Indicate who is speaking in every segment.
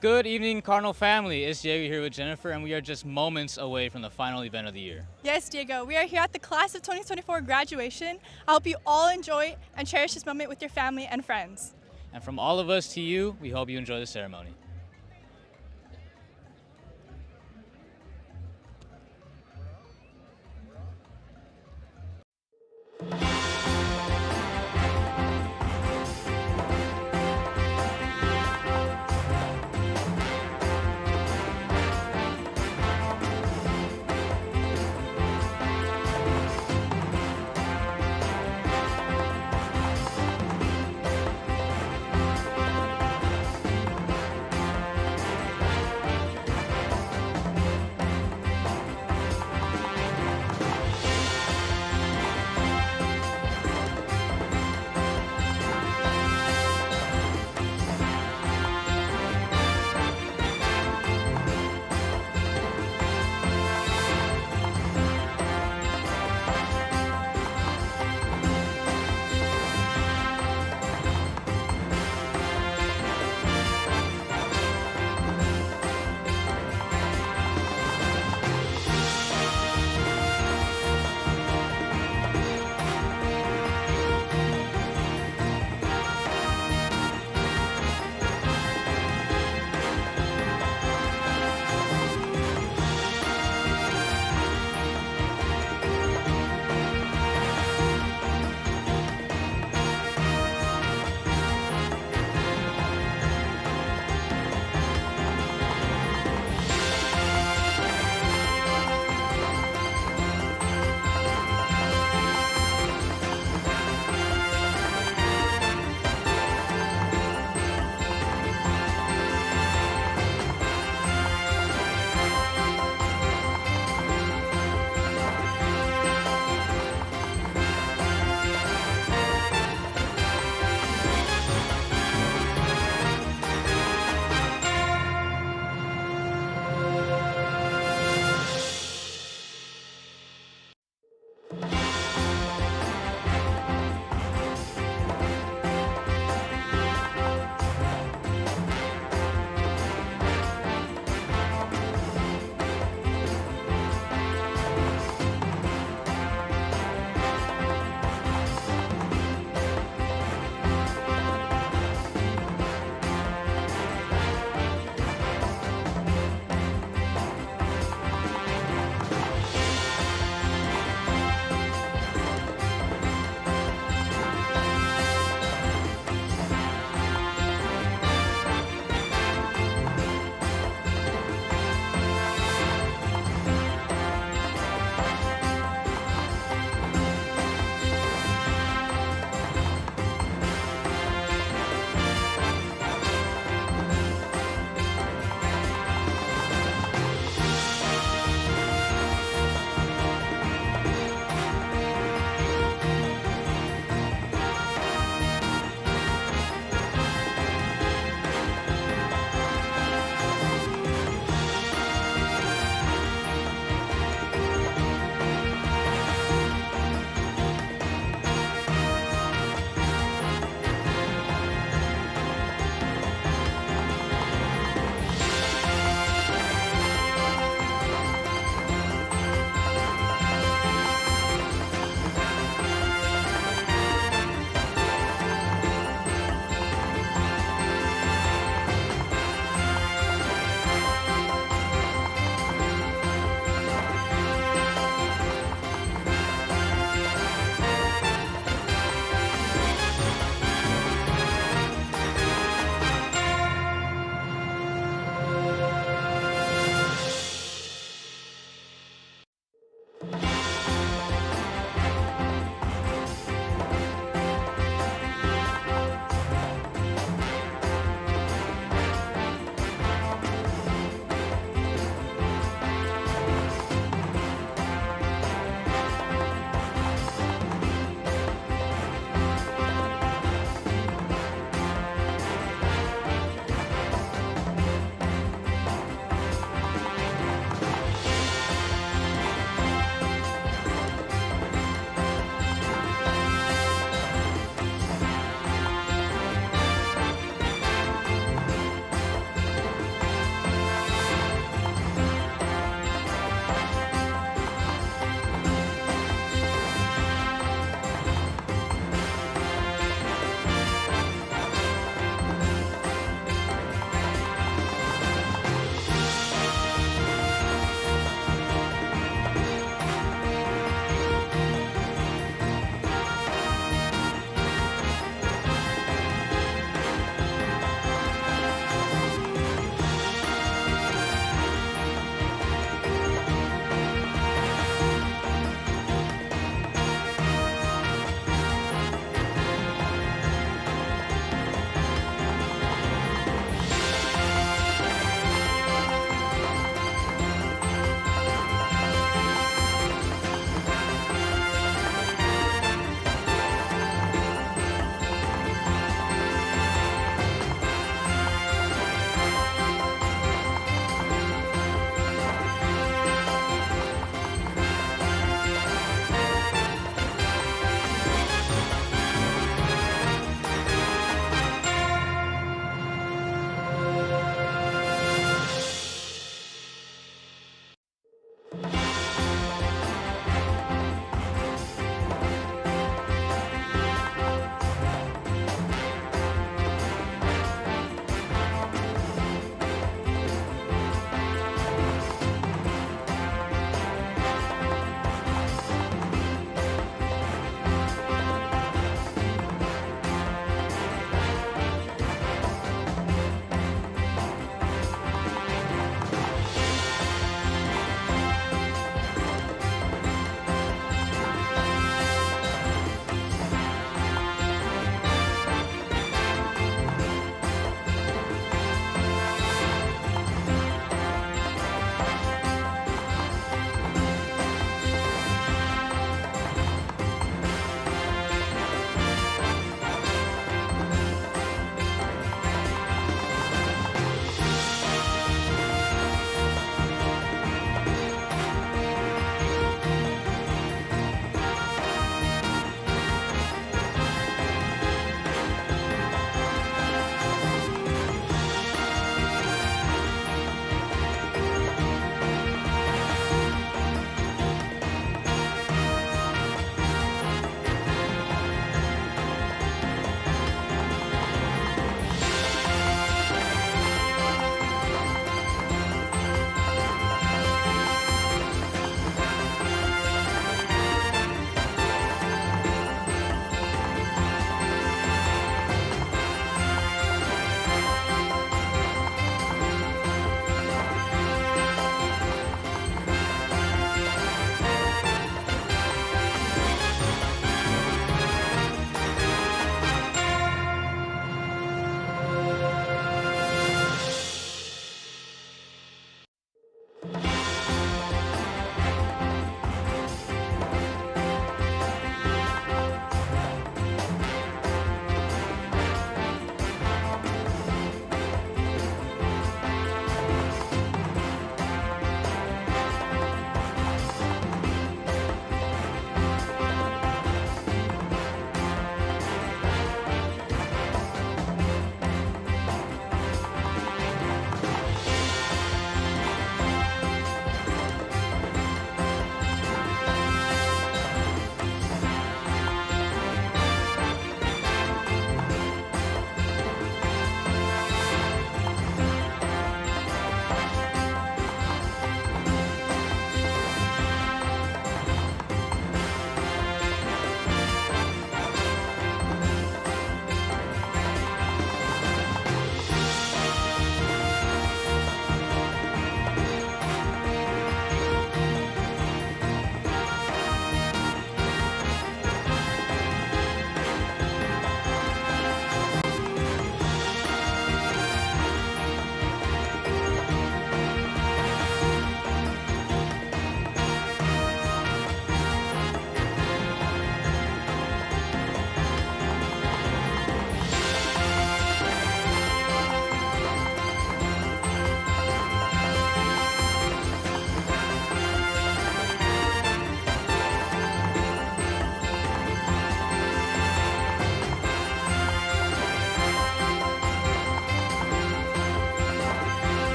Speaker 1: Good evening, Cardinal family. It's Diego here with Jennifer, and we are just moments away from the final event of the year.
Speaker 2: Yes, Diego, we are here at the class of 2024 graduation. I hope you all enjoy and cherish this moment with your family and friends.
Speaker 1: And from all of us to you, we hope you enjoy the ceremony.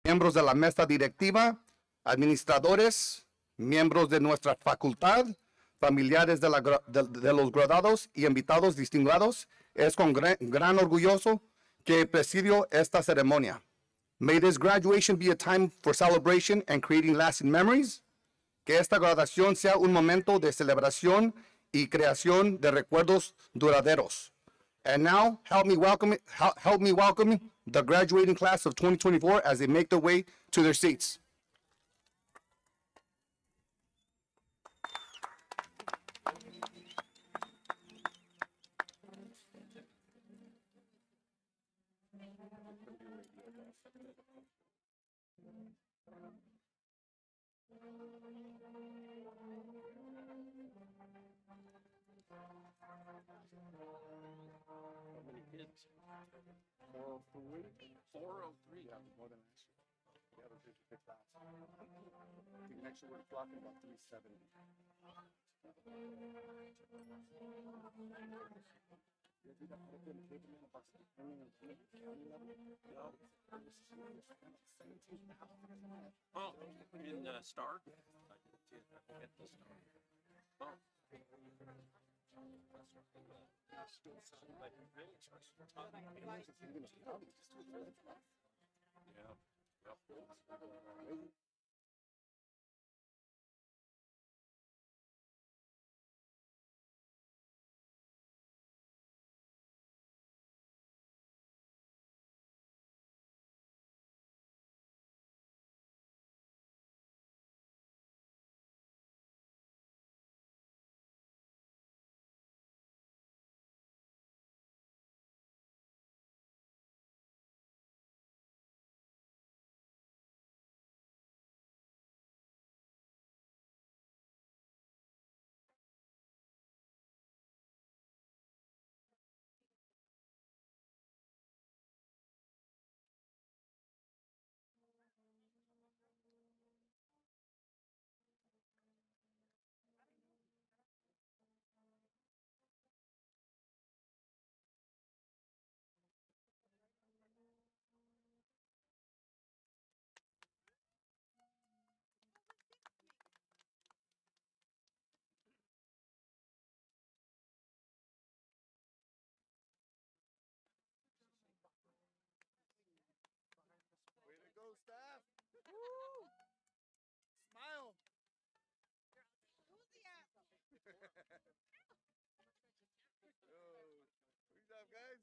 Speaker 3: miembros de la mesa directiva, administradores, miembros de nuestra facultad, familiares de los graduados y invitados distinguidos, es con gran orgulloso que presidio esta ceremonia. May this graduation be a time for celebration and creating lasting memories. Que esta graduación sea un momento de celebración y creación de recuerdos duraderos. And now, help me welcome the graduating class of 2024 as they make their way to their seats.
Speaker 4: Oh, in Star? I did get the Star. Oh. But really, yeah. Yep.
Speaker 3: Way to go, staff! Woo! Smile! Good job, guys.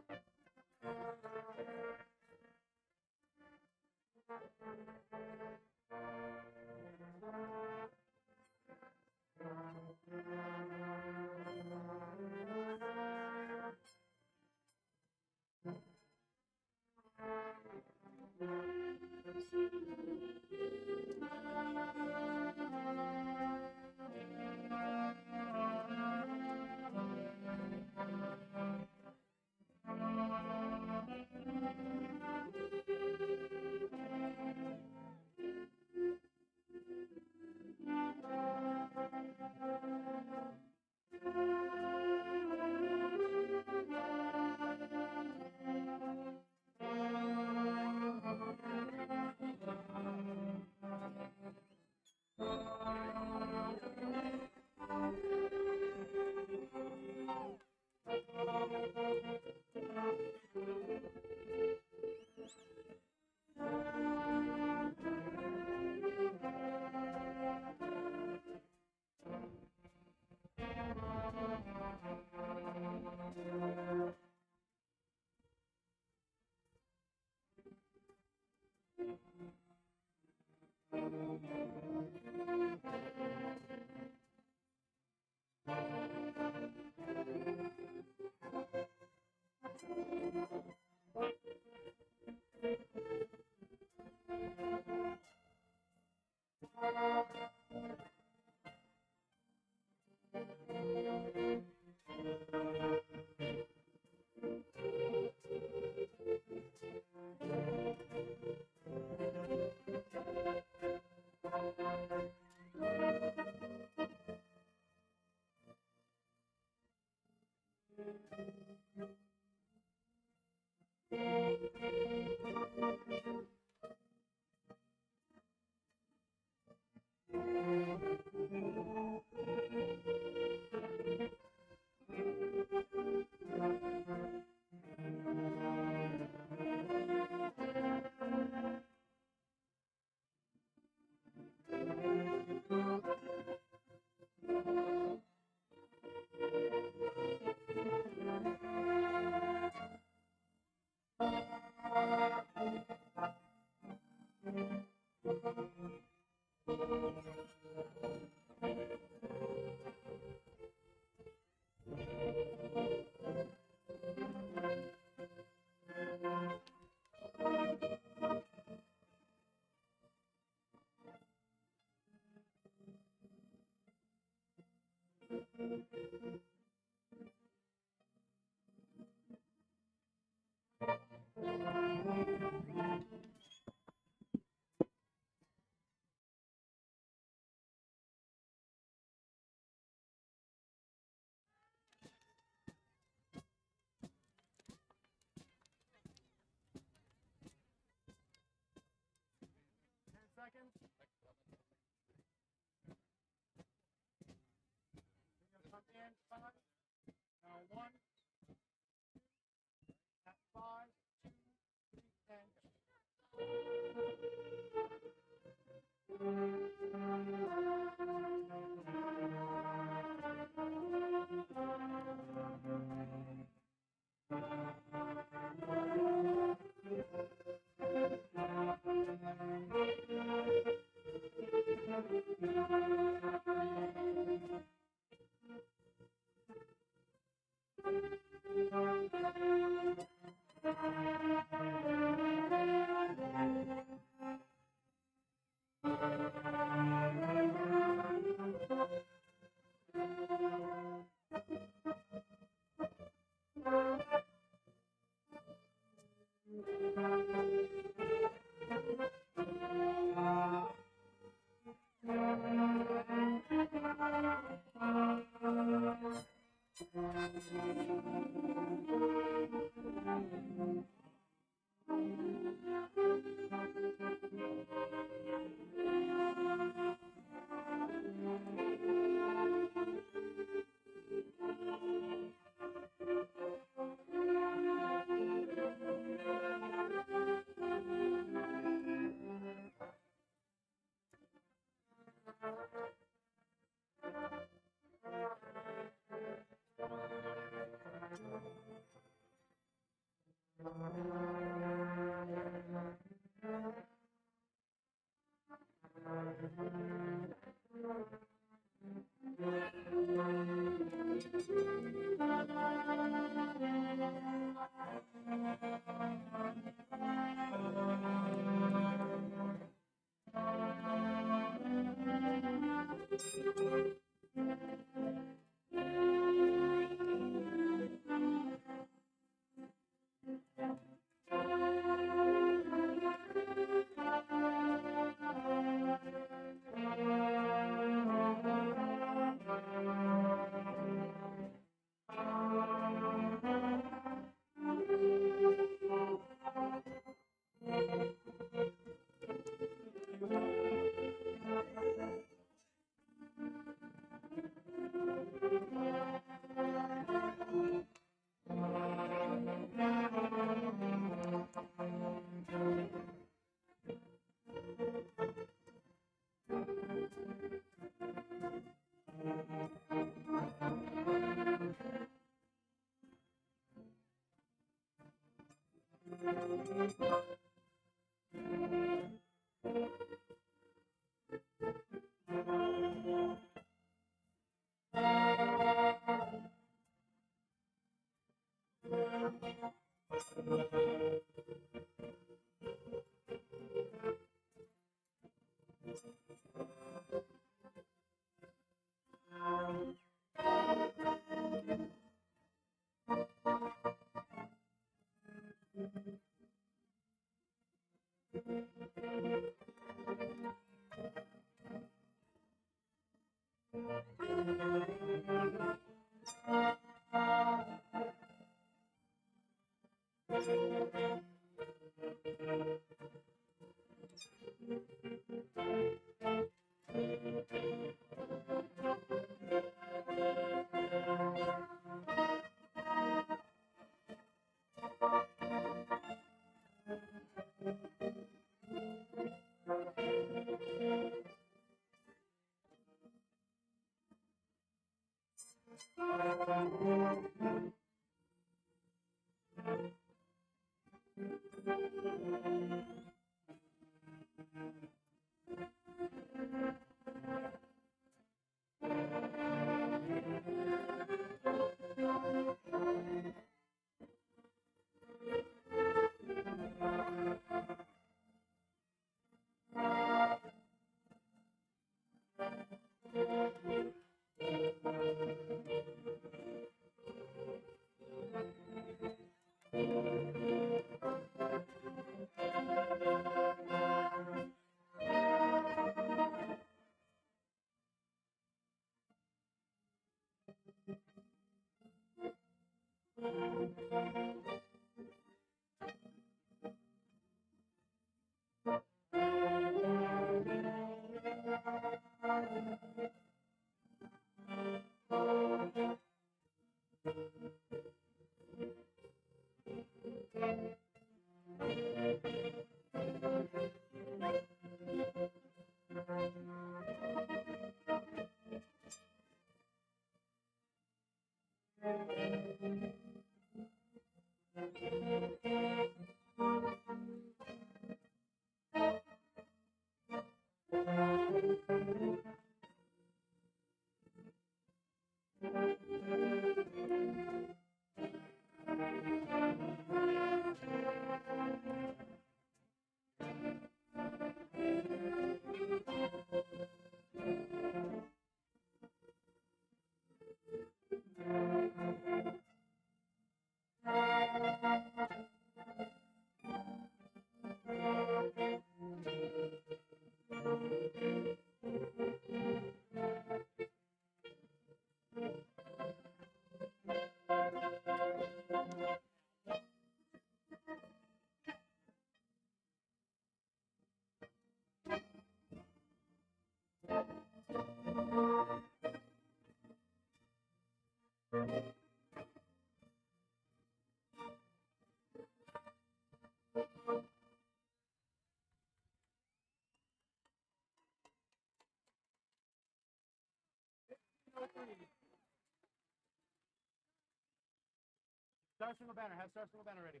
Speaker 5: Star Spangled Banner. Have Star Spangled Banner ready.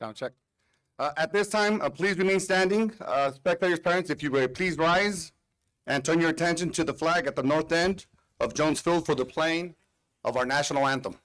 Speaker 3: Sound check. At this time, please remain standing. Spectators, parents, if you would please rise and turn your attention to the flag at the north end of Jones Field for the playing of our national anthem.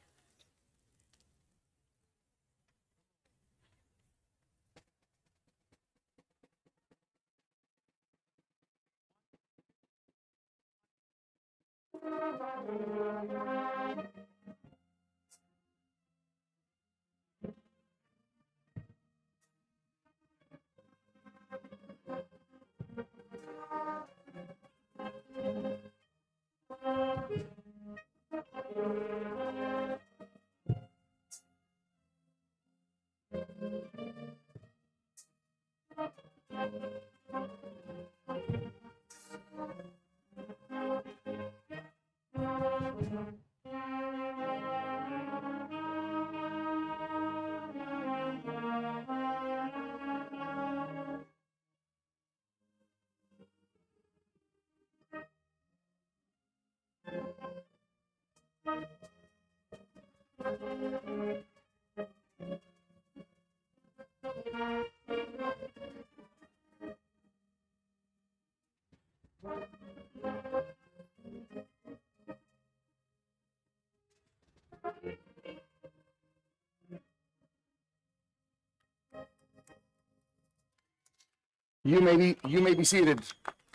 Speaker 3: You may be seated.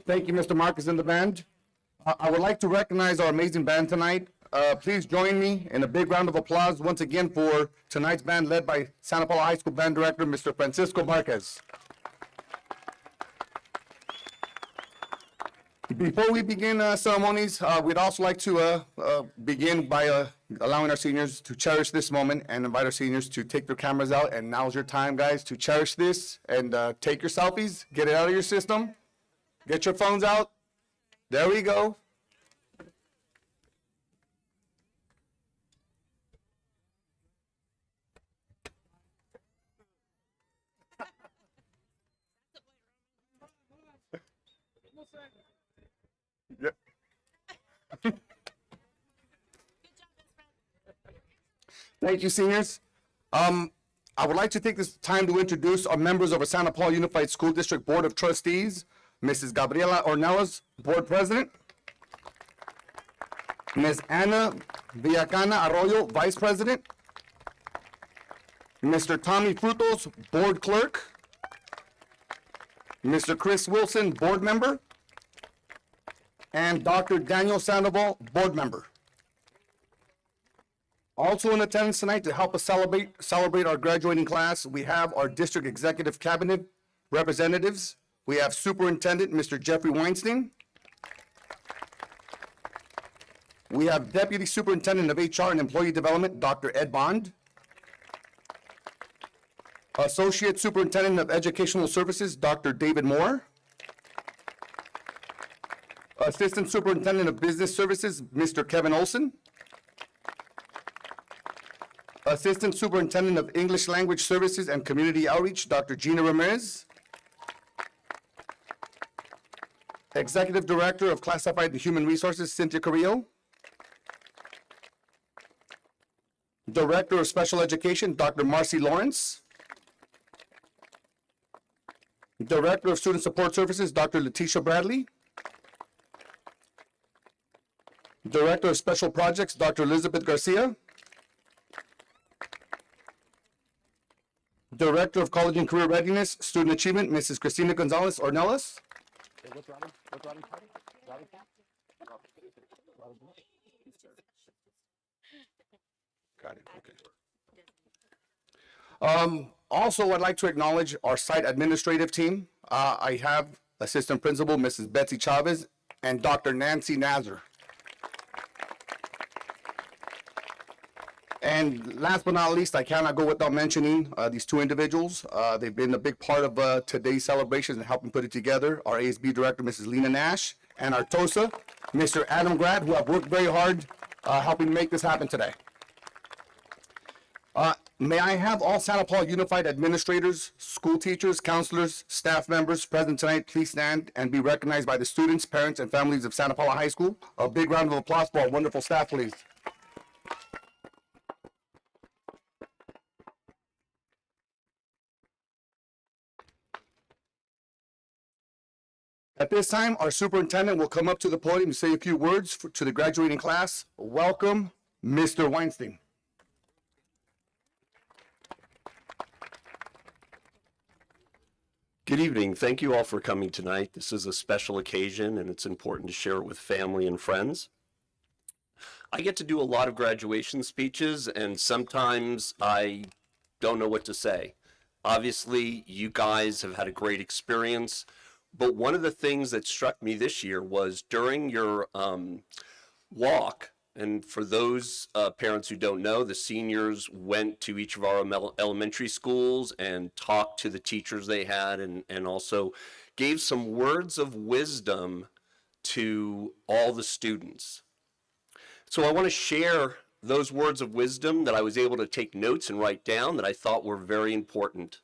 Speaker 3: Thank you, Mr. Marcus and the band. I would like to recognize our amazing band tonight. Please join me in a big round of applause once again for tonight's band led by Santa Paula High School Band Director, Mr. Francisco Marquez. Before we begin ceremonies, we'd also like to begin by allowing our seniors to cherish this moment and invite our seniors to take their cameras out. And now's your time, guys, to cherish this and take your selfies, get it out of your system, get your phones out. There we go. Yep. Thank you, seniors. I would like to take this time to introduce our members of our Santa Paula Unified School District Board of Trustees, Mrs. Gabriela Ornelas, Board President, Ms. Ana Villacana Arroyo, Vice President, Mr. Tommy Frutos, Board Clerk, Mr. Chris Wilson, Board Member, and Dr. Daniel Sandoval, Board Member. Also in attendance tonight to help us celebrate our graduating class, we have our District Executive Cabinet representatives. We have Superintendent Mr. Jeffrey Weinstein. We have Deputy Superintendent of HR and Employee Development, Dr. Ed Bond. Associate Superintendent of Educational Services, Dr. David Moore. Assistant Superintendent of Business Services, Mr. Kevin Olson. Assistant Superintendent of English Language Services and Community Outreach, Dr. Gina Ramirez. Executive Director of Classified Human Resources, Cynthia Carrillo. Director of Special Education, Dr. Marcy Lawrence. Director of Student Support Services, Dr. Letitia Bradley. Director of Special Projects, Dr. Elizabeth Garcia. Director of College and Career Readiness, Student Achievement, Mrs. Cristina Gonzalez Ornelas. Got it, okay. Also, I'd like to acknowledge our site administrative team. I have Assistant Principal, Mrs. Betsy Chavez, and Dr. Nancy Nazar. And last but not least, I cannot go without mentioning these two individuals. They've been a big part of today's celebrations and helping put it together. Our ASB Director, Mrs. Lena Nash, and our TOSA, Mr. Adam Grad, who have worked very hard helping make this happen today. May I have all Santa Paula Unified administrators, school teachers, counselors, staff members present tonight please stand and be recognized by the students, parents, and families of Santa Paula High School. A big round of applause for our wonderful staff, please. At this time, our superintendent will come up to the podium and say a few words to the graduating class. Welcome, Mr. Weinstein.
Speaker 5: Good evening. Thank you all for coming tonight. This is a special occasion and it's important to share it with family and friends. I get to do a lot of graduation speeches and sometimes I don't know what to say. Obviously, you guys have had a great experience, but one of the things that struck me this year was during your walk, and for those parents who don't know, the seniors went to each of our elementary schools and talked to the teachers they had and also gave some words of wisdom to all the students. So I want to share those words of wisdom that I was able to take notes and write down that I thought were very important.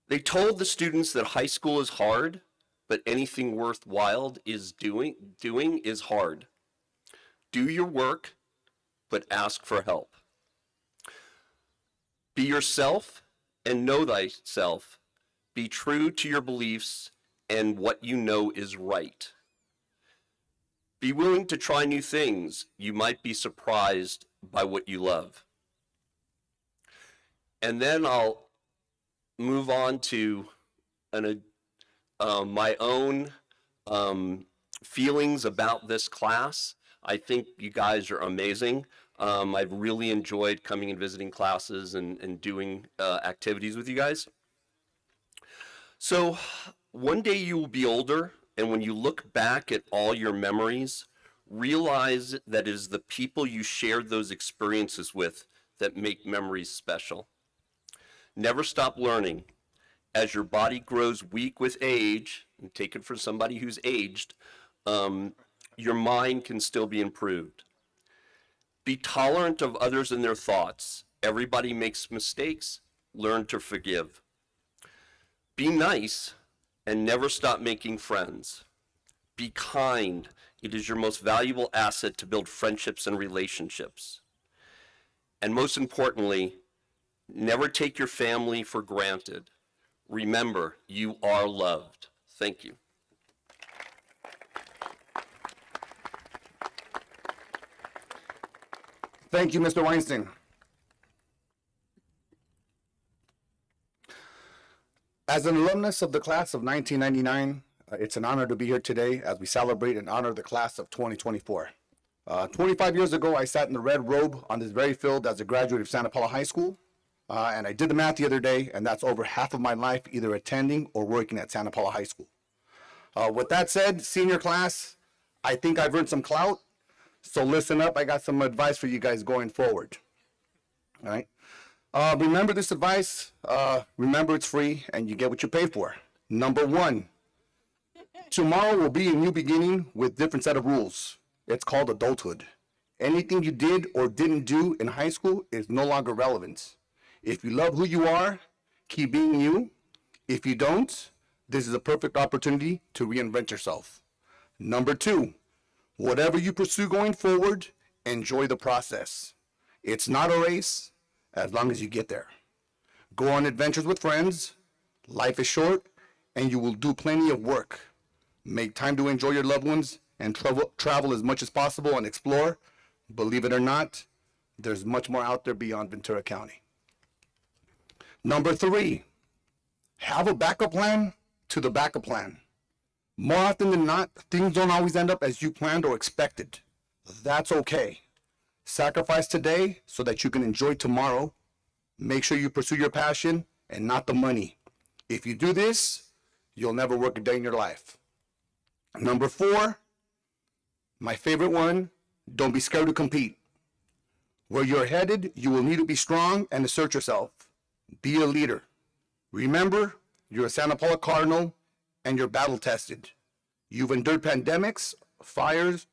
Speaker 5: They told the students that high school is hard, but anything worthwhile is doing is hard. Do your work, but ask for help. Be yourself and know thyself. Be true to your beliefs and what you know is right. Be willing to try new things. You might be surprised by what you love. And then I'll move on to my own feelings about this class. I think you guys are amazing. I've really enjoyed coming and visiting classes and doing activities with you guys. So one day you will be older, and when you look back at all your memories, realize that it is the people you shared those experiences with that make memories special. Never stop learning. As your body grows weak with age, and take it for somebody who's aged, your mind can still be improved. Be tolerant of others and their thoughts. Everybody makes mistakes. Learn to forgive. Be nice and never stop making friends. Be kind. It is your most valuable asset to build friendships and relationships. And most importantly, never take your family for granted. Remember, you are loved. Thank you.
Speaker 3: Thank you, Mr. Weinstein. As an alumnus of the class of 1999, it's an honor to be here today as we celebrate and honor the class of 2024. 25 years ago, I sat in the red robe on this very field as a graduate of Santa Paula High School. And I did the math the other day, and that's over half of my life either attending or working at Santa Paula High School. With that said, senior class, I think I've earned some clout. So listen up, I got some advice for you guys going forward. All right. Remember this advice. Remember it's free and you get what you pay for. Number one, tomorrow will be a new beginning with different set of rules. It's called adulthood. Anything you did or didn't do in high school is no longer relevant. If you love who you are, keep being you. If you don't, this is a perfect opportunity to reinvent yourself. Number two, whatever you pursue going forward, enjoy the process. It's not a race as long as you get there. Go on adventures with friends. Life is short and you will do plenty of work. Make time to enjoy your loved ones and travel as much as possible and explore. Believe it or not, there's much more out there beyond Ventura County. Number three, have a backup plan to the backup plan. More often than not, things don't always end up as you planned or expected. That's okay. Sacrifice today so that you can enjoy tomorrow. Make sure you pursue your passion and not the money. If you do this, you'll never work a day in your life. Number four, my favorite one, don't be scared to compete. Where you're headed, you will need to be strong and assert yourself. Be a leader. Remember, you're a Santa Paula Cardinal and you're battle tested. You've endured pandemics, fires,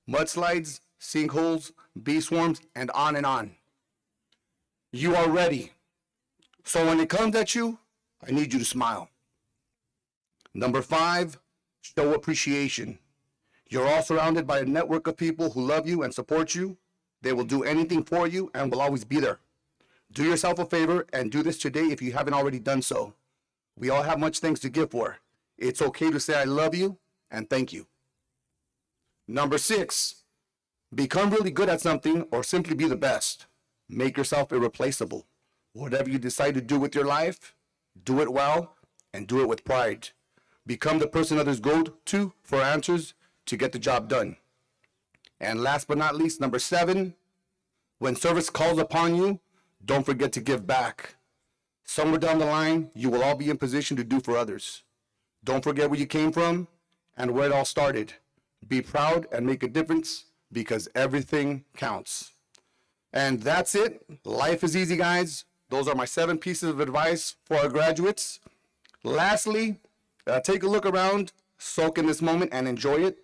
Speaker 3: mudslides, sinkholes, bee swarms, and on and on. You are ready. So when it comes at you, I need you to smile. Number five, show appreciation. You're all surrounded by a network of people who love you and support you. They will do anything for you and will always be there. Do yourself a favor and do this today if you haven't already done so. We all have much things to give for. It's okay to say I love you and thank you. Number 6, become really good at something or simply be the best. Make yourself irreplaceable. Whatever you decide to do with your life, do it well and do it with pride. Become the person others go to for answers to get the job done. And last but not least, number 7, when service calls upon you, don't forget to give back. Somewhere down the line, you will all be in position to do for others. Don't forget where you came from and where it all started. Be proud and make a difference because everything counts. And that's it. Life is easy, guys. Those are my 7 pieces of advice for our graduates. Lastly, take a look around, soak in this moment, and enjoy it.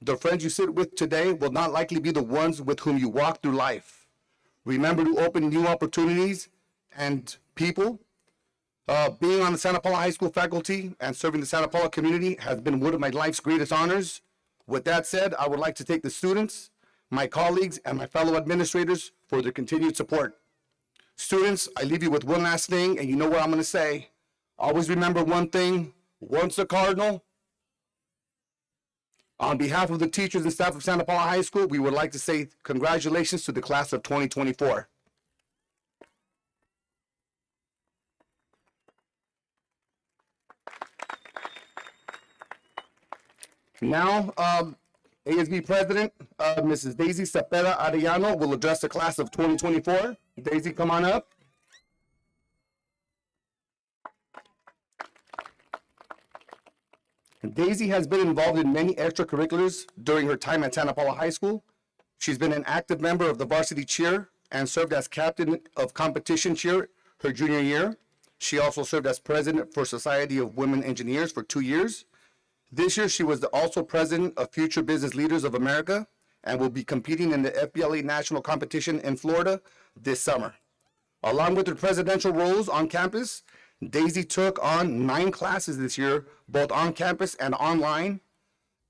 Speaker 3: The friends you sit with today will not likely be the ones with whom you walk through life. Remember to open new opportunities and people. Being on the Santa Paula High School faculty and serving the Santa Paula community has been one of my life's greatest honors. With that said, I would like to thank the students, my colleagues, and my fellow administrators for their continued support. Students, I leave you with one last thing, and you know what I'm going to say. Always remember one thing, once a Cardinal. On behalf of the teachers and staff of Santa Paula High School, we would like to say congratulations to the class of 2024. Now, ASB President, Mrs. Daisy Cepeda Arellano will address the class of 2024. Daisy, come on up. Daisy has been involved in many extracurriculars during her time at Santa Paula High School. She's been an active member of the varsity cheer and served as captain of competition cheer her junior year. She also served as president for Society of Women Engineers for 2 years. This year, she was also president of Future Business Leaders of America and will be competing in the FBLA National Competition in Florida this summer. Along with her presidential roles on campus, Daisy took on 9 classes this year, both on campus and online.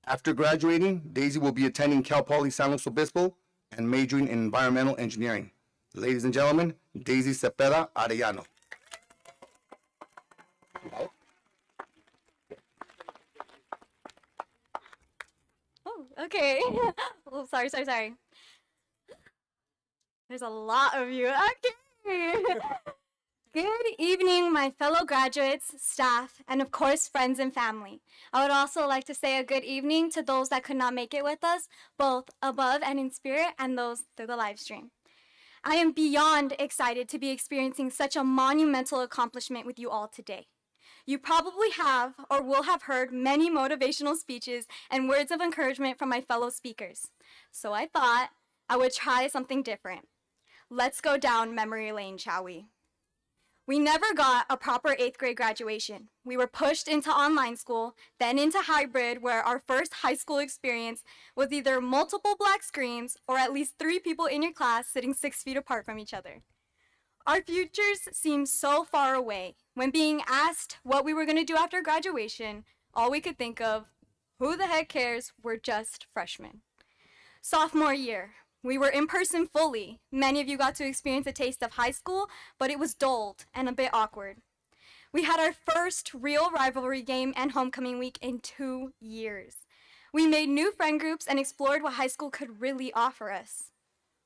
Speaker 3: After graduating, Daisy will be attending Cal Poly San Luis Obispo and majoring in environmental engineering. Ladies and gentlemen, Daisy Cepeda Arellano.
Speaker 6: Oh, okay. Oh, sorry. There's a lot of you. Okay. Good evening, my fellow graduates, staff, and of course, friends and family. I would also like to say a good evening to those that could not make it with us, both above and in spirit, and those through the live stream. I am beyond excited to be experiencing such a monumental accomplishment with you all today. You probably have or will have heard many motivational speeches and words of encouragement from my fellow speakers. So I thought I would try something different. Let's go down memory lane, shall we? We never got a proper 8th grade graduation. We were pushed into online school, then into hybrid, where our first high school experience was either multiple black screens or at least 3 people in your class sitting 6 feet apart from each other. Our futures seemed so far away. When being asked what we were going to do after graduation, all we could think of, who the heck cares, we're just freshmen. Sophomore year, we were in person fully. Many of you got to experience a taste of high school, but it was dulled and a bit awkward. We had our first real rivalry game and homecoming week in 2 years. We made new friend groups and explored what high school could really offer us.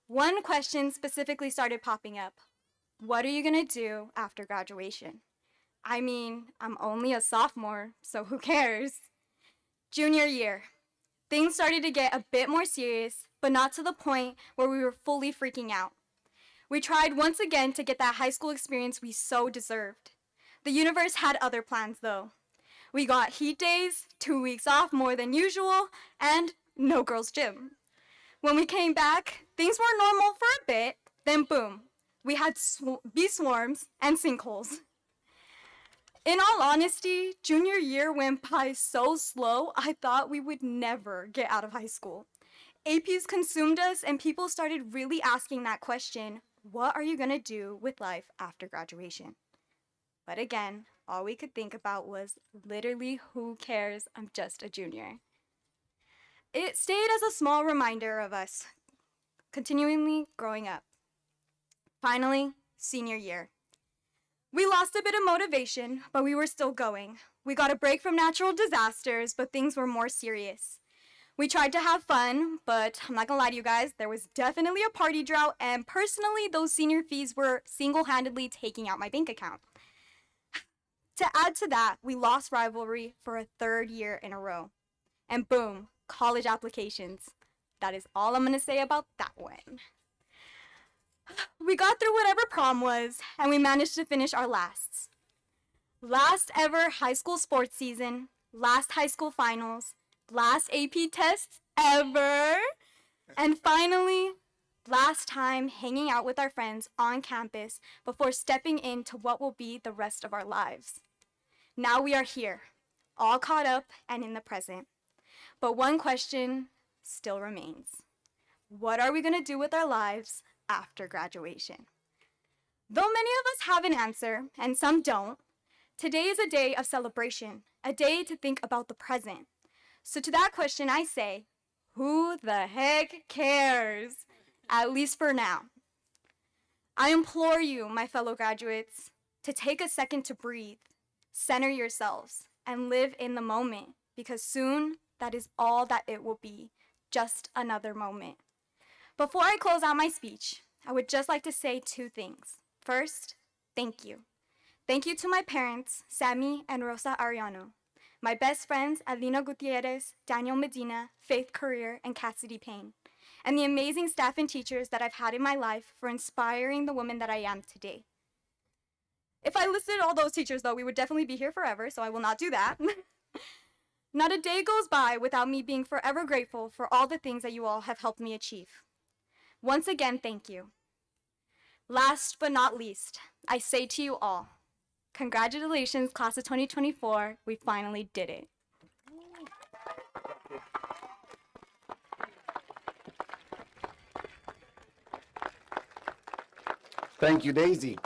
Speaker 6: One question specifically started popping up. What are you gonna do after graduation? I mean, I'm only a sophomore, so who cares? Junior year. Things started to get a bit more serious, but not to the point where we were fully freaking out. We tried once again to get that high school experience we so deserved. The universe had other plans though. We got heat days, 2 weeks off more than usual, and no girls' gym. When we came back, things were normal for a bit, then boom, we had bee swarms and sinkholes. In all honesty, junior year went by so slow, I thought we would never get out of high school. APs consumed us and people started really asking that question, what are you gonna do with life after graduation? But again, all we could think about was literally, who cares, I'm just a junior. It stayed as a small reminder of us continually growing up. Finally, senior year. We lost a bit of motivation, but we were still going. We got a break from natural disasters, but things were more serious. We tried to have fun, but I'm not gonna lie to you guys, there was definitely a party drought, and personally, those senior fees were single-handedly taking out my bank account. To add to that, we lost rivalry for a third year in a row. And boom, college applications. That is all I'm gonna say about that one. We got through whatever prom was, and we managed to finish our lasts. Last ever high school sports season, last high school finals, last AP tests ever, and finally, last time hanging out with our friends on campus before stepping into what will be the rest of our lives. Now we are here, all caught up and in the present. But one question still remains. What are we going to do with our lives after graduation? Though many of us have an answer, and some don't, today is a day of celebration, a day to think about the present. So to that question, I say, who the heck cares? At least for now. I implore you, my fellow graduates, to take a second to breathe, center yourselves, and live in the moment, because soon that is all that it will be, just another moment. Before I close out my speech, I would just like to say two things. First, thank you. Thank you to my parents, Sammy and Rosa Ariano, my best friends, Alina Gutierrez, Daniel Medina, Faith Career, and Cassidy Payne, and the amazing staff and teachers that I've had in my life for inspiring the woman that I am today. If I listed all those teachers, though, we would definitely be here forever, so I will not do that. Not a day goes by without me being forever grateful for all the things that you all have helped me achieve. Once again, thank you. Last but not least, I say to you all, congratulations, class of 2024, we finally did it.
Speaker 3: Thank you, Daisy.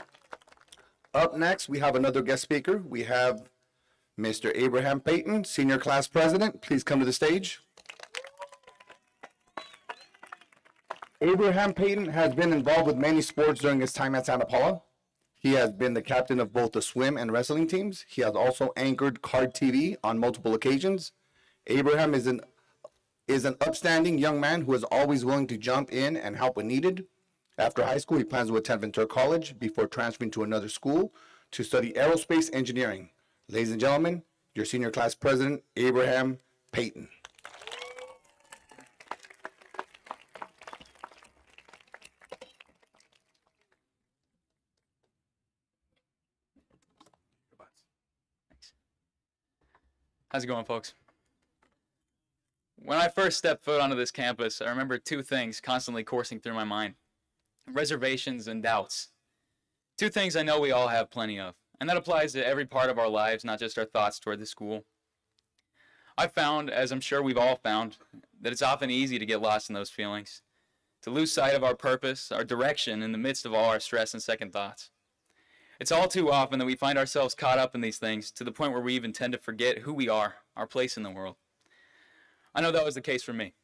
Speaker 3: Up next, we have another guest speaker. We have Mr. Abraham Payton, Senior Class President. Please come to the stage. Abraham Payton has been involved with many sports during his time at Santa Paula. He has been the captain of both the swim and wrestling teams. He has also anchored Card TV on multiple occasions. Abraham is an upstanding young man who is always willing to jump in and help when needed. After high school, he plans to attend Ventura College before transferring to another school to study aerospace engineering. Ladies and gentlemen, your senior class president, Abraham Payton.
Speaker 7: How's it going, folks? When I first stepped foot onto this campus, I remember two things constantly coursing through my mind: reservations and doubts. Two things I know we all have plenty of, and that applies to every part of our lives, not just our thoughts toward the school. I've found, as I'm sure we've all found, that it's often easy to get lost in those feelings, to lose sight of our purpose, our direction in the midst of all our stress and second thoughts. It's all too often that we find ourselves caught up in these things to the point where we even tend to forget who we are, our place in the world. I know that was the case for me.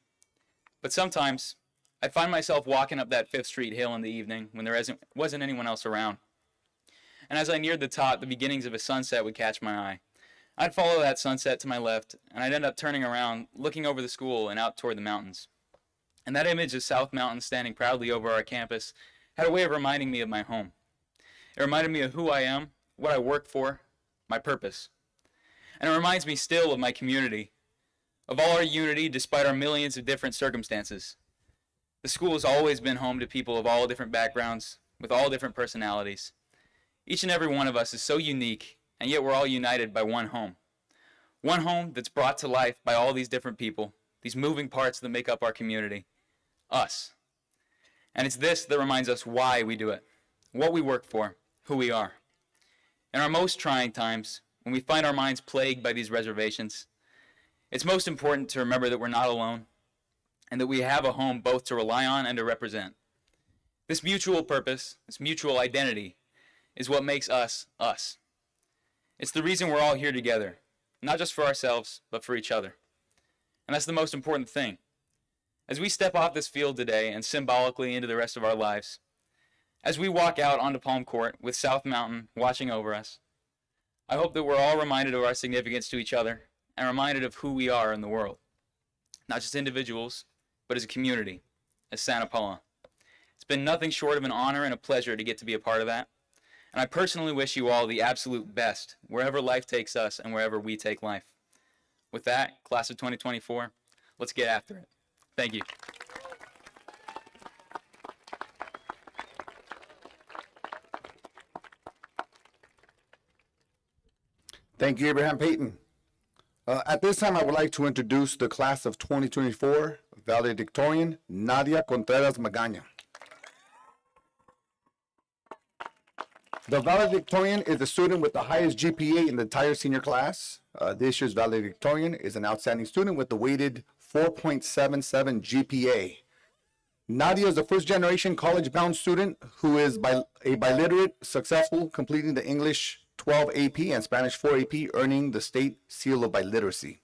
Speaker 7: But sometimes I find myself walking up that 5th Street hill in the evening when there wasn't anyone else around. And as I neared the top, the beginnings of a sunset would catch my eye. I'd follow that sunset to my left, and I'd end up turning around, looking over the school and out toward the mountains. And that image of South Mountain standing proudly over our campus had a way of reminding me of my home. It reminded me of who I am, what I work for, my purpose. And it reminds me still of my community, of all our unity despite our millions of different circumstances. The school has always been home to people of all different backgrounds, with all different personalities. Each and every one of us is so unique, and yet we're all united by one home. One home that's brought to life by all these different people, these moving parts that make up our community, us. And it's this that reminds us why we do it, what we work for, who we are. In our most trying times, when we find our minds plagued by these reservations, it's most important to remember that we're not alone and that we have a home both to rely on and to represent. This mutual purpose, this mutual identity, is what makes us, us. It's the reason we're all here together, not just for ourselves, but for each other. And that's the most important thing. As we step off this field today and symbolically into the rest of our lives, As we walk out onto Palm Court with South Mountain watching over us, I hope that we're all reminded of our significance to each other and reminded of who we are in the world. Not just individuals, but as a community, as Santa Paula. It's been nothing short of an honor and a pleasure to get to be a part of that. And I personally wish you all the absolute best, wherever life takes us and wherever we take life. With that, class of 2024, let's get after it. Thank you.
Speaker 3: Thank you, Abraham Payton. At this time, I would like to introduce the class of 2024 valedictorian, Nadia Contreras Magaña. The valedictorian is the student with the highest GPA in the entire senior class. This year's valedictorian is an outstanding student with the weighted 4.77 GPA. Nadia is the first generation college-bound student who is a biliterate, successful, completing the English 12 AP and Spanish 4 AP, earning the state seal of biliteracy.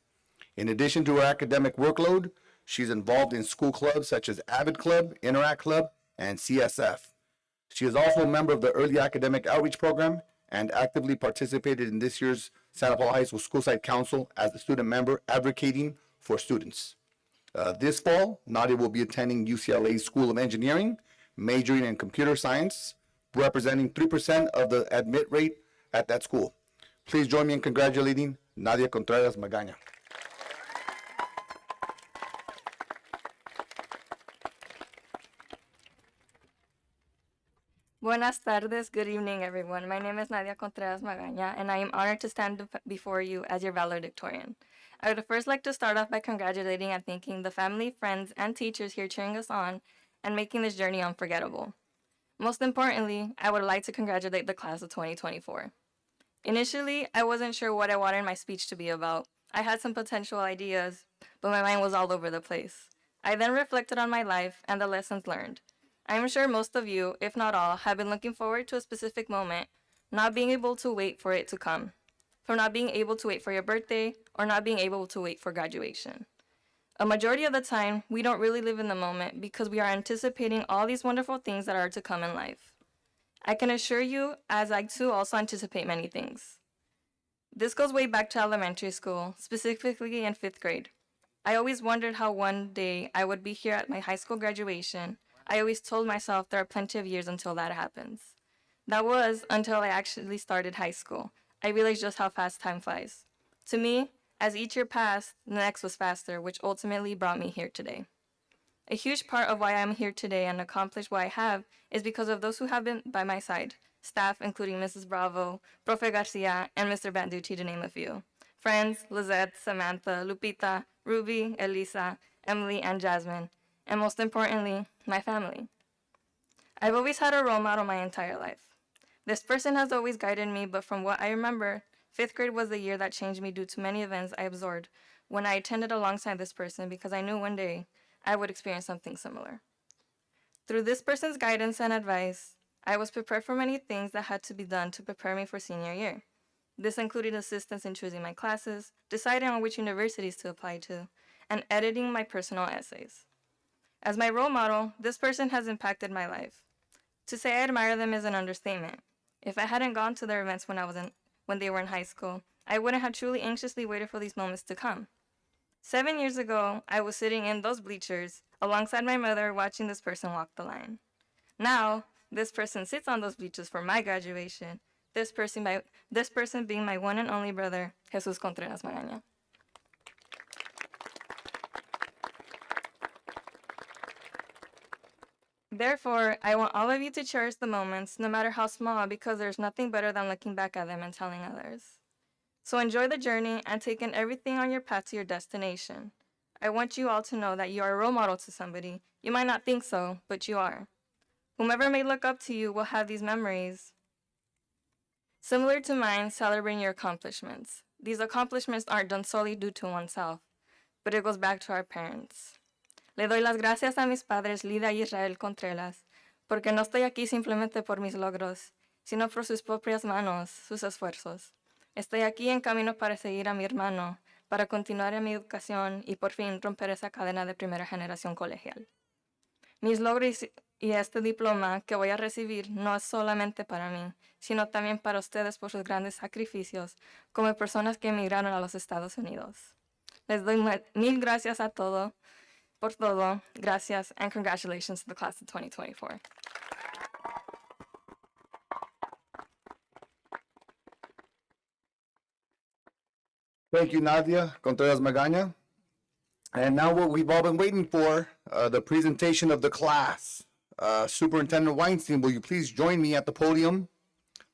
Speaker 3: In addition to her academic workload, she's involved in school clubs such as Avid Club, Interact Club, and CSF. She is also a member of the Early Academic Outreach Program and actively participated in this year's Santa Paula High School Schoolside Council as a student member advocating for students. This fall, Nadia will be attending UCLA's School of Engineering, majoring in computer science, representing 3% of the admit rate at that school. Please join me in congratulating Nadia Contreras Magaña.
Speaker 8: Buenas tardes, good evening everyone. My name is Nadia Contreras Magaña and I am honored to stand before you as your valedictorian. I would first like to start off by congratulating and thanking the family, friends, and teachers here cheering us on and making this journey unforgettable. Most importantly, I would like to congratulate the class of 2024. Initially, I wasn't sure what I wanted my speech to be about. I had some potential ideas, but my mind was all over the place. I then reflected on my life and the lessons learned. I am sure most of you, if not all, have been looking forward to a specific moment, not being able to wait for it to come. From not being able to wait for your birthday, or not being able to wait for graduation. A majority of the time, we don't really live in the moment because we are anticipating all these wonderful things that are to come in life. I can assure you, as I too also anticipate many things. This goes way back to elementary school, specifically in 5th grade. I always wondered how one day I would be here at my high school graduation. I always told myself there are plenty of years until that happens. That was until I actually started high school. I realized just how fast time flies. To me, as each year passed, the next was faster, which ultimately brought me here today. A huge part of why I'm here today and accomplished what I have is because of those who have been by my side. Staff, including Mrs. Bravo, Profe Garcia, and Mr. Banducci, to name a few. Friends, Lizette, Samantha, Lupita, Ruby, Elisa, Emily, and Jasmine. And most importantly, my family. I've always had a role model my entire life. This person has always guided me, but from what I remember, 5th grade was the year that changed me due to many events I absorbed when I attended alongside this person because I knew one day I would experience something similar. Through this person's guidance and advice, I was prepared for many things that had to be done to prepare me for senior year. This included assistance in choosing my classes, deciding on which universities to apply to, and editing my personal essays. As my role model, this person has impacted my life. To say I admire them is an understatement. If I hadn't gone to their events when they were in high school, I wouldn't have truly anxiously waited for these moments to come. 7 years ago, I was sitting in those bleachers alongside my mother watching this person walk the line. Now, this person sits on those bleachers for my graduation, this person being my one and only brother, Jesus Contreras Magaña. Therefore, I want all of you to cherish the moments, no matter how small, because there's nothing better than looking back at them and telling others. So enjoy the journey and take in everything on your path to your destination. I want you all to know that you are a role model to somebody. You might not think so, but you are. Whomever may look up to you will have these memories similar to mine, celebrating your accomplishments. These accomplishments aren't done solely due to oneself, but it goes back to our parents. Le doy las gracias a mis padres Lida y Israel Contreras, porque no estoy aquí simplemente por mis logros, sino por sus propias manos, sus esfuerzos. Estoy aquí en camino para seguir a mi hermano, para continuar en mi educación y por fin romper esa cadena de primera generación colegial. Mis logros Y este diploma que voy a recibir no es solamente para mí, sino también para ustedes por sus grandes sacrificios como personas que emigraron a los Estados Unidos. Les doy mil gracias a todo, por todo. Gracias and congratulations to the class of 2024.
Speaker 3: Thank you, Nadia Contreras Magaña. And now what we've all been waiting for, the presentation of the class. Superintendent Weinstein, will you please join me at the podium?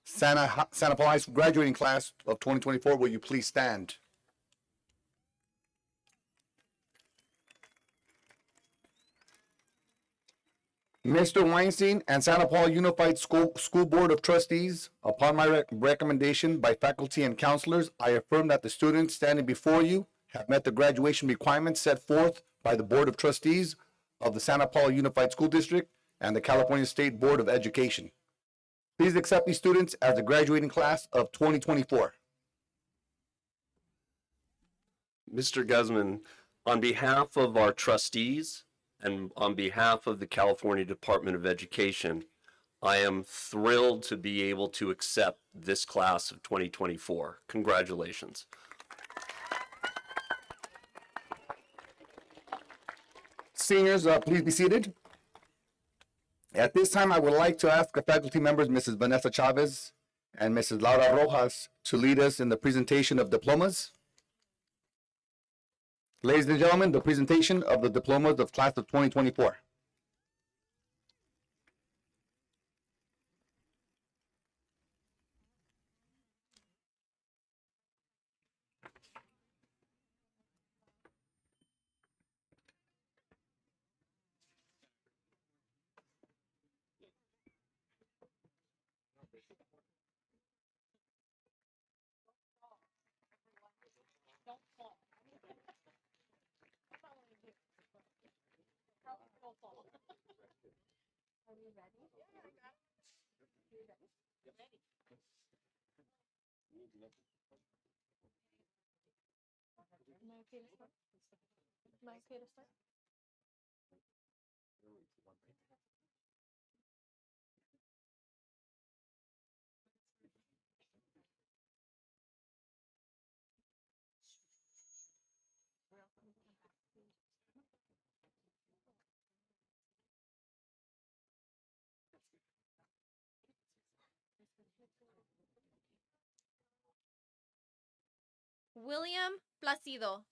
Speaker 3: Santa Paula High School graduating class of 2024, will you please stand? Mr. Weinstein and Santa Paula Unified School Board of Trustees, upon my recommendation by faculty and counselors, I affirm that the students standing before you have met the graduation requirements set forth by the Board of Trustees of the Santa Paula Unified School District and the California State Board of Education. Please accept these students as the graduating class of 2024.
Speaker 5: Mr. Guzman, on behalf of our trustees and on behalf of the California Department of Education, I am thrilled to be able to accept this class of 2024. Congratulations.
Speaker 3: Seniors, please be seated. At this time, I would like to ask the faculty members, Mrs. Vanessa Chavez and Mrs. Laura Rojas, to lead us in the presentation of diplomas. Ladies and gentlemen, the presentation of the diplomas of class of 2024.
Speaker 9: William Placido.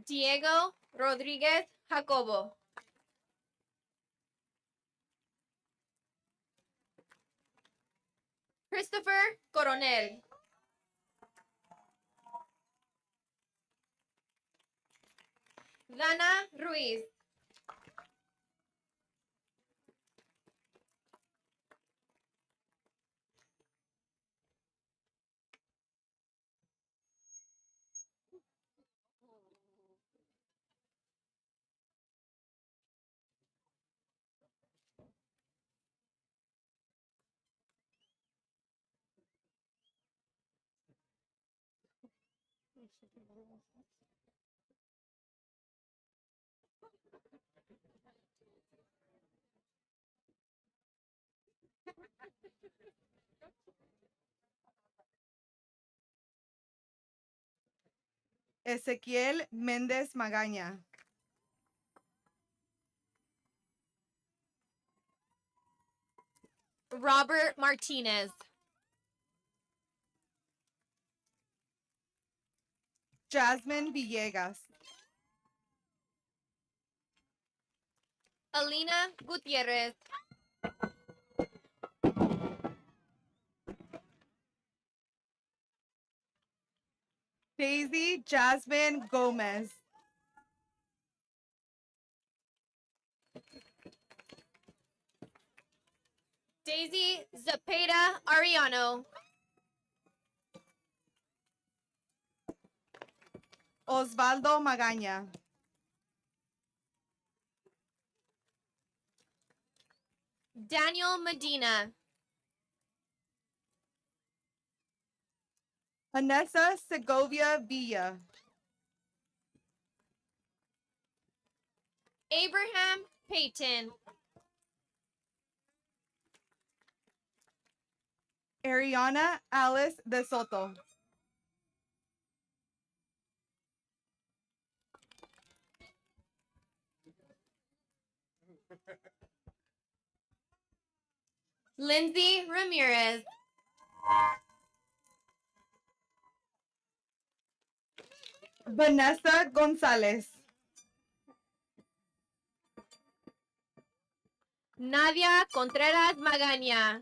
Speaker 9: Diego Rodríguez Jacobo. Christopher Coronel. Dana Ruiz.
Speaker 10: Ezequiel Méndez Magaña.
Speaker 9: Robert Martinez.
Speaker 10: Jasmine Villegas.
Speaker 9: Alina Gutierrez.
Speaker 10: Daisy Jasmine Gomez.
Speaker 9: Daisy Zepeda Ariano.
Speaker 10: Osvaldo Magaña.
Speaker 9: Daniel Medina.
Speaker 10: Anessa Segovia Villa.
Speaker 9: Abraham Payton.
Speaker 10: Ariana Alice De Soto.
Speaker 9: Lindsay Ramirez.
Speaker 10: Vanessa Gonzalez.
Speaker 9: Nadia Contreras Magaña.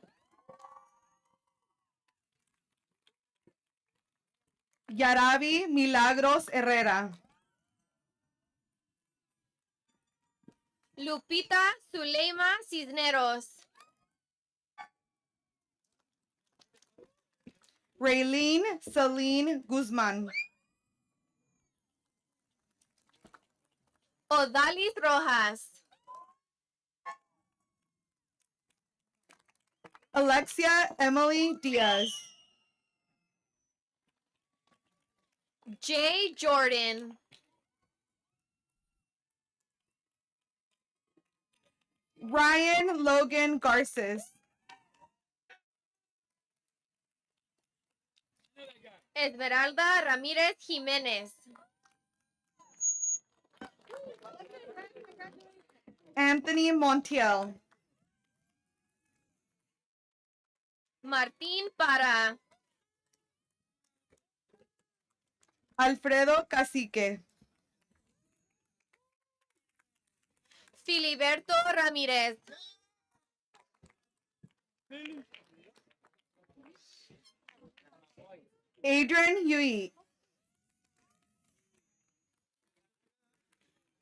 Speaker 10: Yarabi Milagros Herrera.
Speaker 9: Lupita Zuleima Cisneros.
Speaker 10: Raylene Celine Guzman.
Speaker 9: Odalis Rojas.
Speaker 10: Alexia Emily Diaz.
Speaker 9: Jay Jordan.
Speaker 10: Ryan Logan Garces.
Speaker 9: Esmeralda Ramírez Jiménez.
Speaker 10: Anthony Montiel.
Speaker 9: Martín Para.
Speaker 10: Alfredo Cacique.
Speaker 9: Filiberto Ramírez.
Speaker 10: Adrian Huey.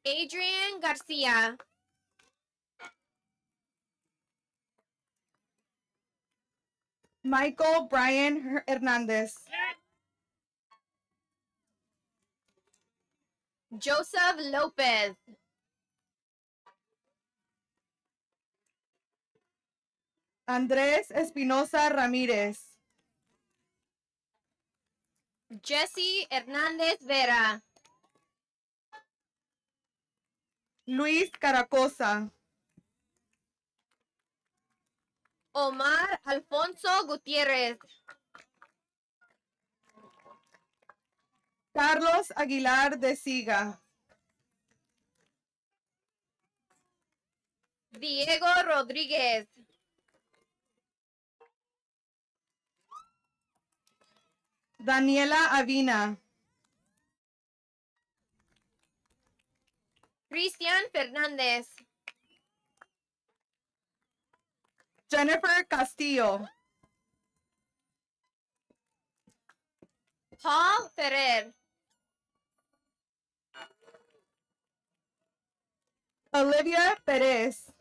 Speaker 9: Adrian Garcia.
Speaker 10: Michael Brian Hernandez.
Speaker 9: Joseph Lopez.
Speaker 10: Andrés Espinosa Ramírez.
Speaker 9: Jesse Hernández Vera.
Speaker 10: Luis Caracosa.
Speaker 9: Omar Alfonso Gutiérrez.
Speaker 10: Carlos Aguilar de Siga.
Speaker 9: Diego Rodríguez.
Speaker 10: Daniela Avina.
Speaker 9: Cristian Fernández.
Speaker 10: Jennifer Castillo.
Speaker 9: Paul Ferrer.
Speaker 10: Olivia Perez.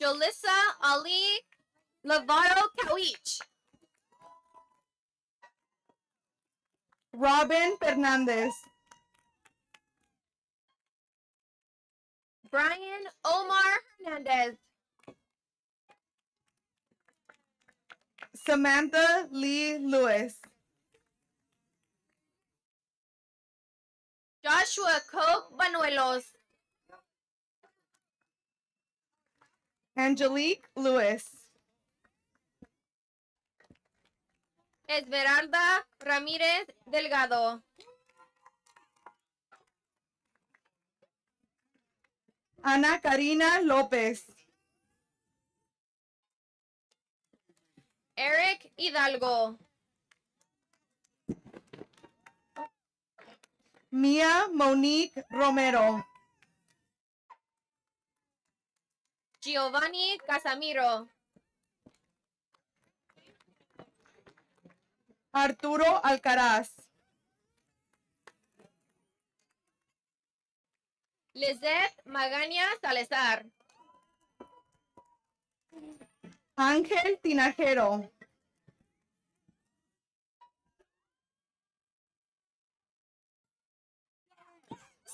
Speaker 9: Jolissa Ali Lovato Kawich.
Speaker 10: Robin Fernandez.
Speaker 9: Brian Omar Hernandez.
Speaker 10: Samantha Lee Lewis.
Speaker 9: Joshua Cope Banuelos.
Speaker 10: Angelique Lewis.
Speaker 9: Esmeralda Ramírez Delgado.
Speaker 10: Ana Karina López.
Speaker 9: Eric Hidalgo.
Speaker 10: Mia Monique Romero.
Speaker 9: Giovanni Casamiro.
Speaker 10: Arturo Alcaraz.
Speaker 9: Lizeth Magaña Salazar.
Speaker 10: Ángel Tinajero.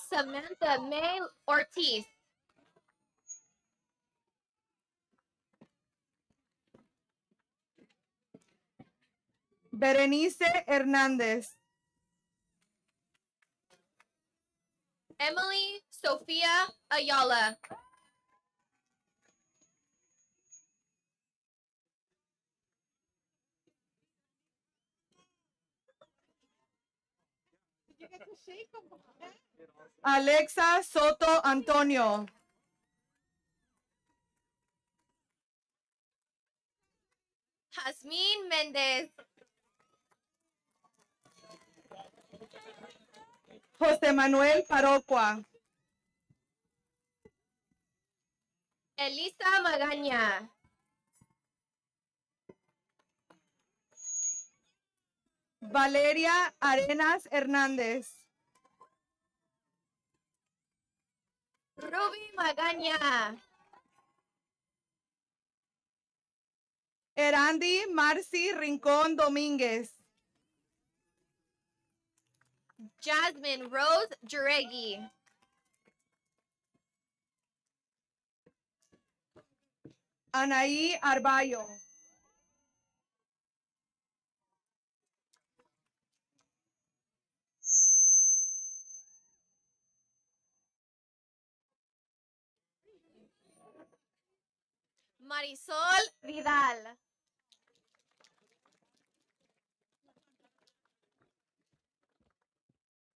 Speaker 9: Samantha May Ortiz.
Speaker 10: Berenice Hernández.
Speaker 9: Emily Sofia Ayala.
Speaker 10: Alexa Soto Antonio.
Speaker 9: Jasmine Mendez.
Speaker 10: José Manuel Parocua.
Speaker 9: Elisa Magaña.
Speaker 10: Valeria Arenas Hernández.
Speaker 9: Ruby Magaña.
Speaker 10: Erandi Marcy Rincón Domínguez.
Speaker 9: Jasmine Rose Juregui.
Speaker 10: Anaí Arballo.
Speaker 9: Marisol Vidal.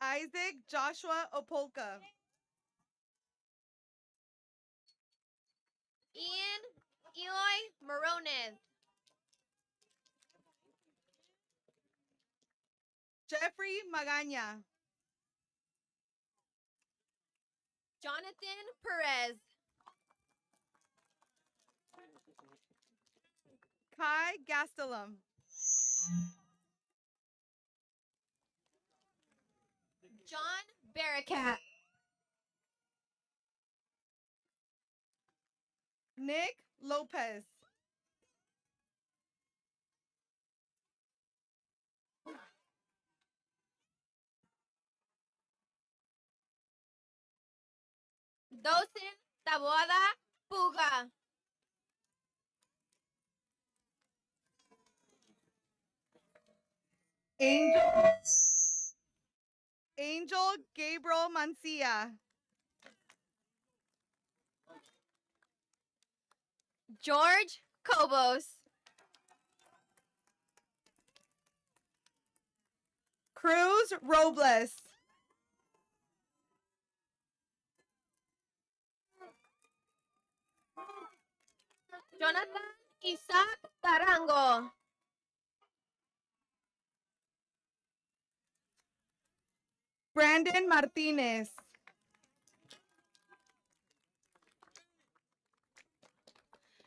Speaker 10: Isaac Joshua Opolka.
Speaker 9: Ian Eloy Morones.
Speaker 10: Jeffrey Magaña.
Speaker 9: Jonathan Perez.
Speaker 10: Kai Gastelum.
Speaker 9: John Barricat.
Speaker 10: Nick Lopez.
Speaker 9: Dosen Taboada Puga.
Speaker 10: Angel Gabriel Mancia.
Speaker 9: George Cobos.
Speaker 10: Cruz Robles.
Speaker 9: Jonathan Isaac Tarango.
Speaker 10: Brandon Martinez.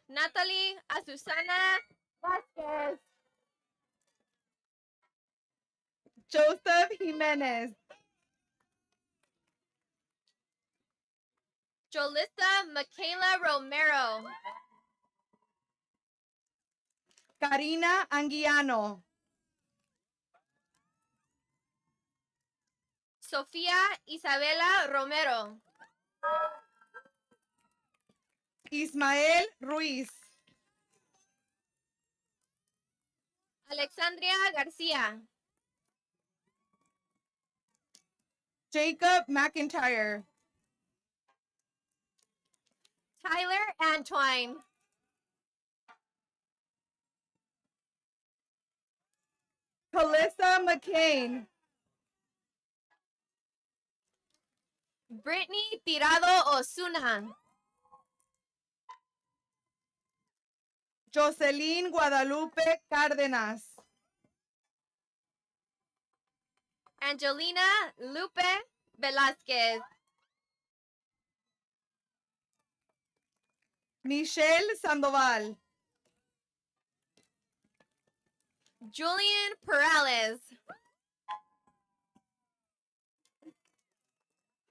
Speaker 9: Natalie Azucena Vasquez.
Speaker 10: Joseph Jimenez.
Speaker 9: Jolissa Michaela Romero.
Speaker 10: Karina Anguiano.
Speaker 9: Sofía Isabela Romero.
Speaker 10: Ismael Ruiz.
Speaker 9: Alexandria García.
Speaker 10: Jacob McIntyre.
Speaker 9: Tyler Antwine.
Speaker 10: Calissa McCain.
Speaker 9: Brittany Tirado Osuna.
Speaker 10: Jocelyn Guadalupe Cárdenas.
Speaker 9: Angelina Lupe Velázquez.
Speaker 10: Michelle Sandoval.
Speaker 9: Julian Perales.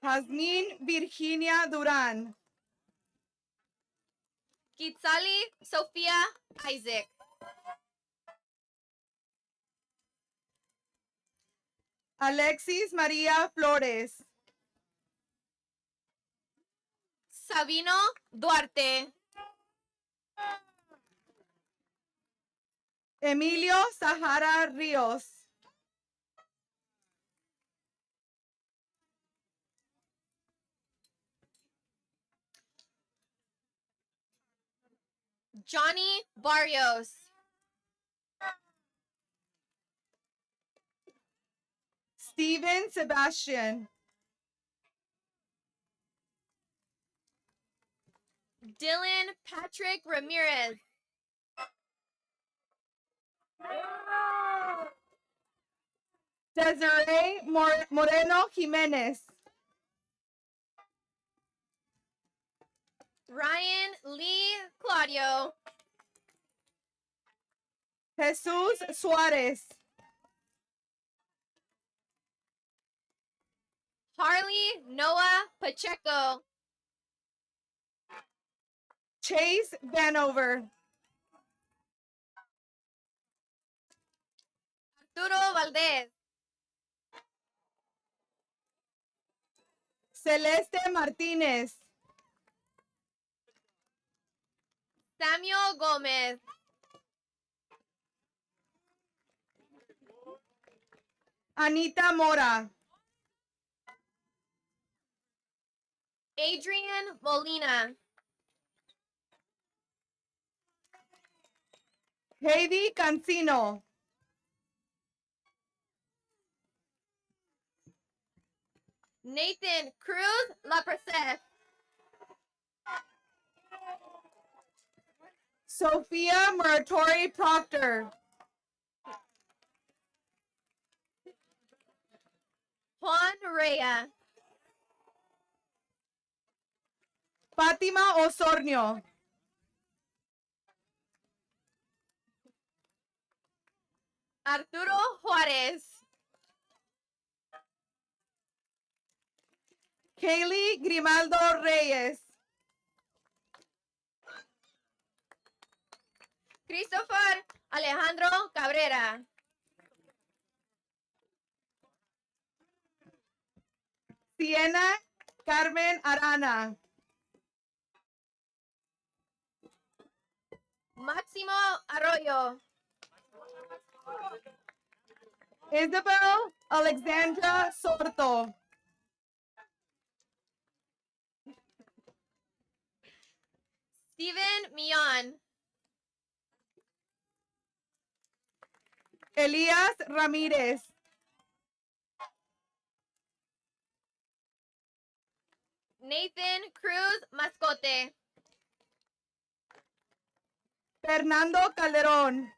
Speaker 10: Jazmín Virginia Durán.
Speaker 9: Kitzali Sofía Isaac.
Speaker 10: Alexis María Flores.
Speaker 9: Sabino Duarte.
Speaker 10: Emilio Sahara Ríos.
Speaker 9: Johnny Barrios.
Speaker 10: Steven Sebastian.
Speaker 9: Dylan Patrick Ramirez.
Speaker 10: Desiree Moreno Jimenez.
Speaker 9: Ryan Lee Claudio.
Speaker 10: Jesús Suárez.
Speaker 9: Harley Noah Pacheco.
Speaker 10: Chase Vanover.
Speaker 9: Arturo Valdez.
Speaker 10: Celeste Martínez.
Speaker 9: Samuel Gomez.
Speaker 10: Anita Mora.
Speaker 9: Adrian Molina.
Speaker 10: Heidi Cancino.
Speaker 9: Nathan Cruz Laprece.
Speaker 10: Sophia Muratori Proctor.
Speaker 9: Juan Rea.
Speaker 10: Fátima Osornio.
Speaker 9: Arturo Juárez.
Speaker 10: Kaylee Grimaldo Reyes.
Speaker 9: Christopher Alejandro Cabrera.
Speaker 10: Siena Carmen Arana.
Speaker 9: Máximo Arroyo.
Speaker 10: Isabel Alexandra Sorto.
Speaker 9: Steven Millán.
Speaker 10: Elías Ramírez.
Speaker 9: Nathan Cruz Mascote.
Speaker 10: Fernando Calderón.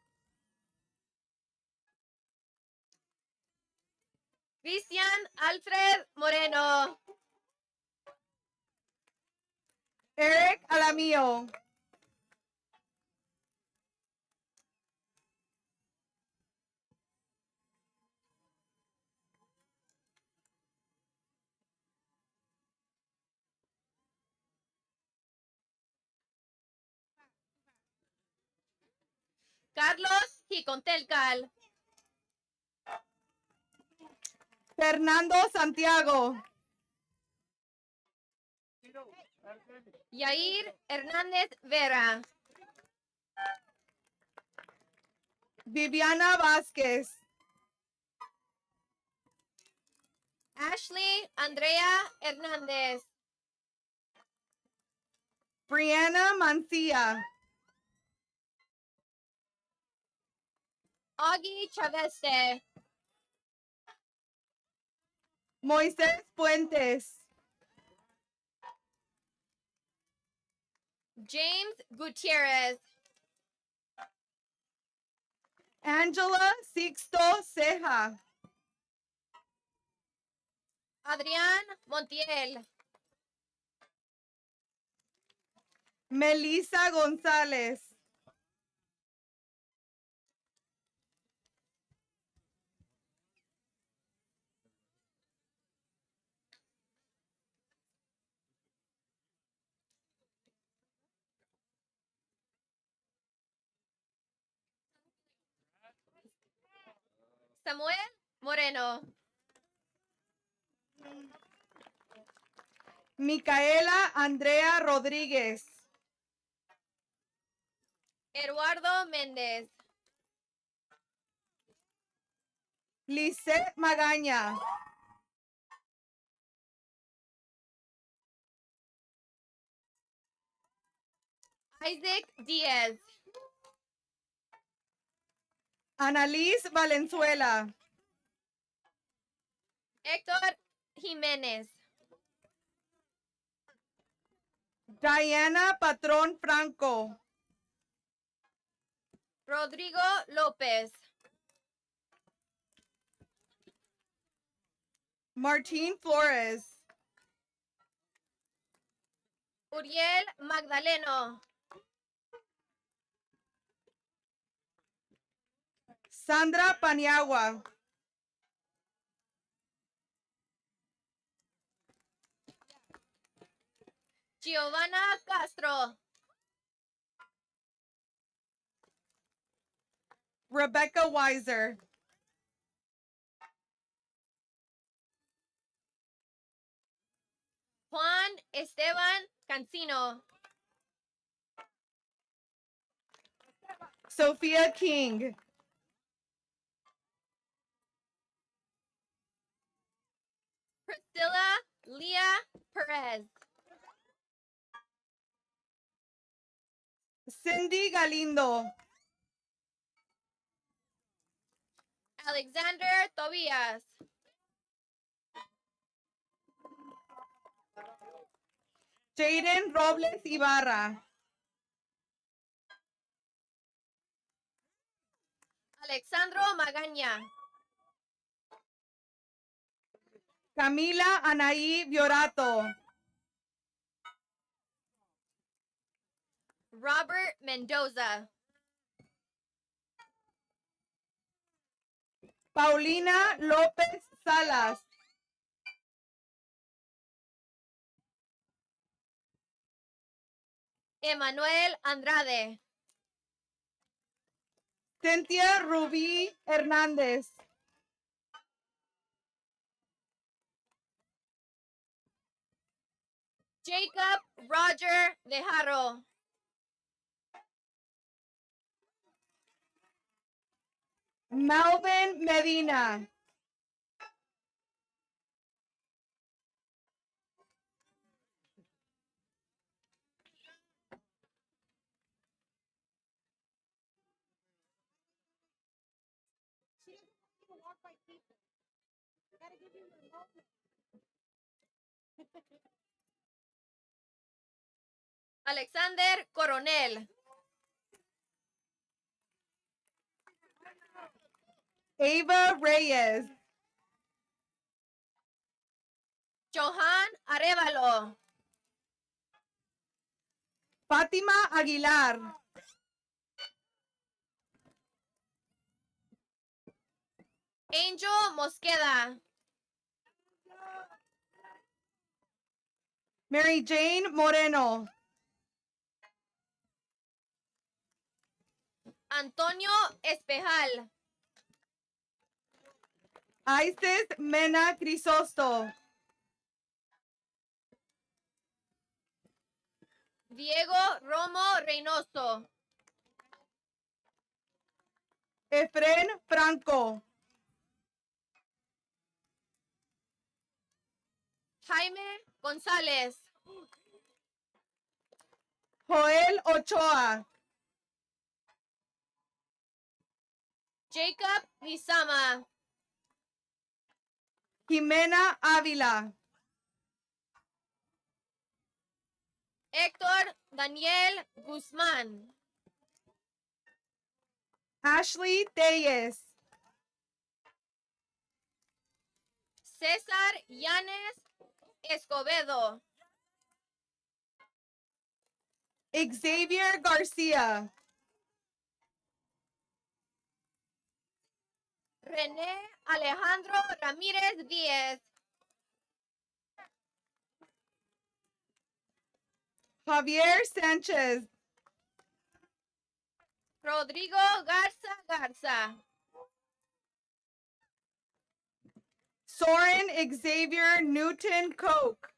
Speaker 9: Cristian Alfred Moreno.
Speaker 10: Eric Alamillo.
Speaker 9: Carlos Jicontelcal.
Speaker 10: Fernando Santiago.
Speaker 9: Yair Hernández Vera.
Speaker 10: Viviana Vázquez.
Speaker 9: Ashley Andrea Hernández.
Speaker 10: Brianna Mancilla.
Speaker 9: Augie Chaveste.
Speaker 10: Moisés Puentes.
Speaker 9: James Gutierrez.
Speaker 10: Angela Sixto Ceja.
Speaker 9: Adrián Montiel.
Speaker 10: Melissa González.
Speaker 9: Samuel Moreno.
Speaker 10: Micaela Andrea Rodríguez.
Speaker 9: Eduardo Méndez.
Speaker 10: Lisette Magaña.
Speaker 9: Isaac Díaz.
Speaker 10: Annalise Valenzuela.
Speaker 9: Héctor Jiménez.
Speaker 10: Diana Patrón Franco.
Speaker 9: Rodrigo López.
Speaker 10: Martín Flores.
Speaker 9: Uriel Magdaleno.
Speaker 10: Sandra Paniagua.
Speaker 9: Giovanna Castro.
Speaker 10: Rebecca Weiser.
Speaker 9: Juan Esteban Cancino.
Speaker 10: Sophia King.
Speaker 9: Priscilla Leah Perez.
Speaker 10: Cindy Galindo.
Speaker 9: Alexander Tobias.
Speaker 10: Jaden Robles Ibarra.
Speaker 9: Alexandro Magaña.
Speaker 10: Camila Anaí Viorato.
Speaker 9: Robert Mendoza.
Speaker 10: Paulina López Salas.
Speaker 9: Emanuel Andrade.
Speaker 10: Cynthia Rubí Hernández.
Speaker 9: Jacob Roger De Haro.
Speaker 10: Melvin Medina.
Speaker 9: Alexander Coronel.
Speaker 10: Ava Reyes.
Speaker 9: Johan Arevalo.
Speaker 10: Fátima Aguilar.
Speaker 9: Angel Mosqueda.
Speaker 10: Mary Jane Moreno.
Speaker 9: Antonio Espejal.
Speaker 10: Isis Mena Crisosto.
Speaker 9: Diego Romo Reynoso.
Speaker 10: Efren Franco.
Speaker 9: Jaime González.
Speaker 10: Joel Ochoa.
Speaker 9: Jacob Lizama.
Speaker 10: Jimena Ávila.
Speaker 9: Héctor Daniel Guzmán.
Speaker 10: Ashley Telles.
Speaker 9: César Yanes Escobedo.
Speaker 10: Xavier Garcia.
Speaker 9: René Alejandro Ramírez Díez.
Speaker 10: Javier Sánchez.
Speaker 9: Rodrigo Garza.
Speaker 10: Soren Xavier Newton Koch.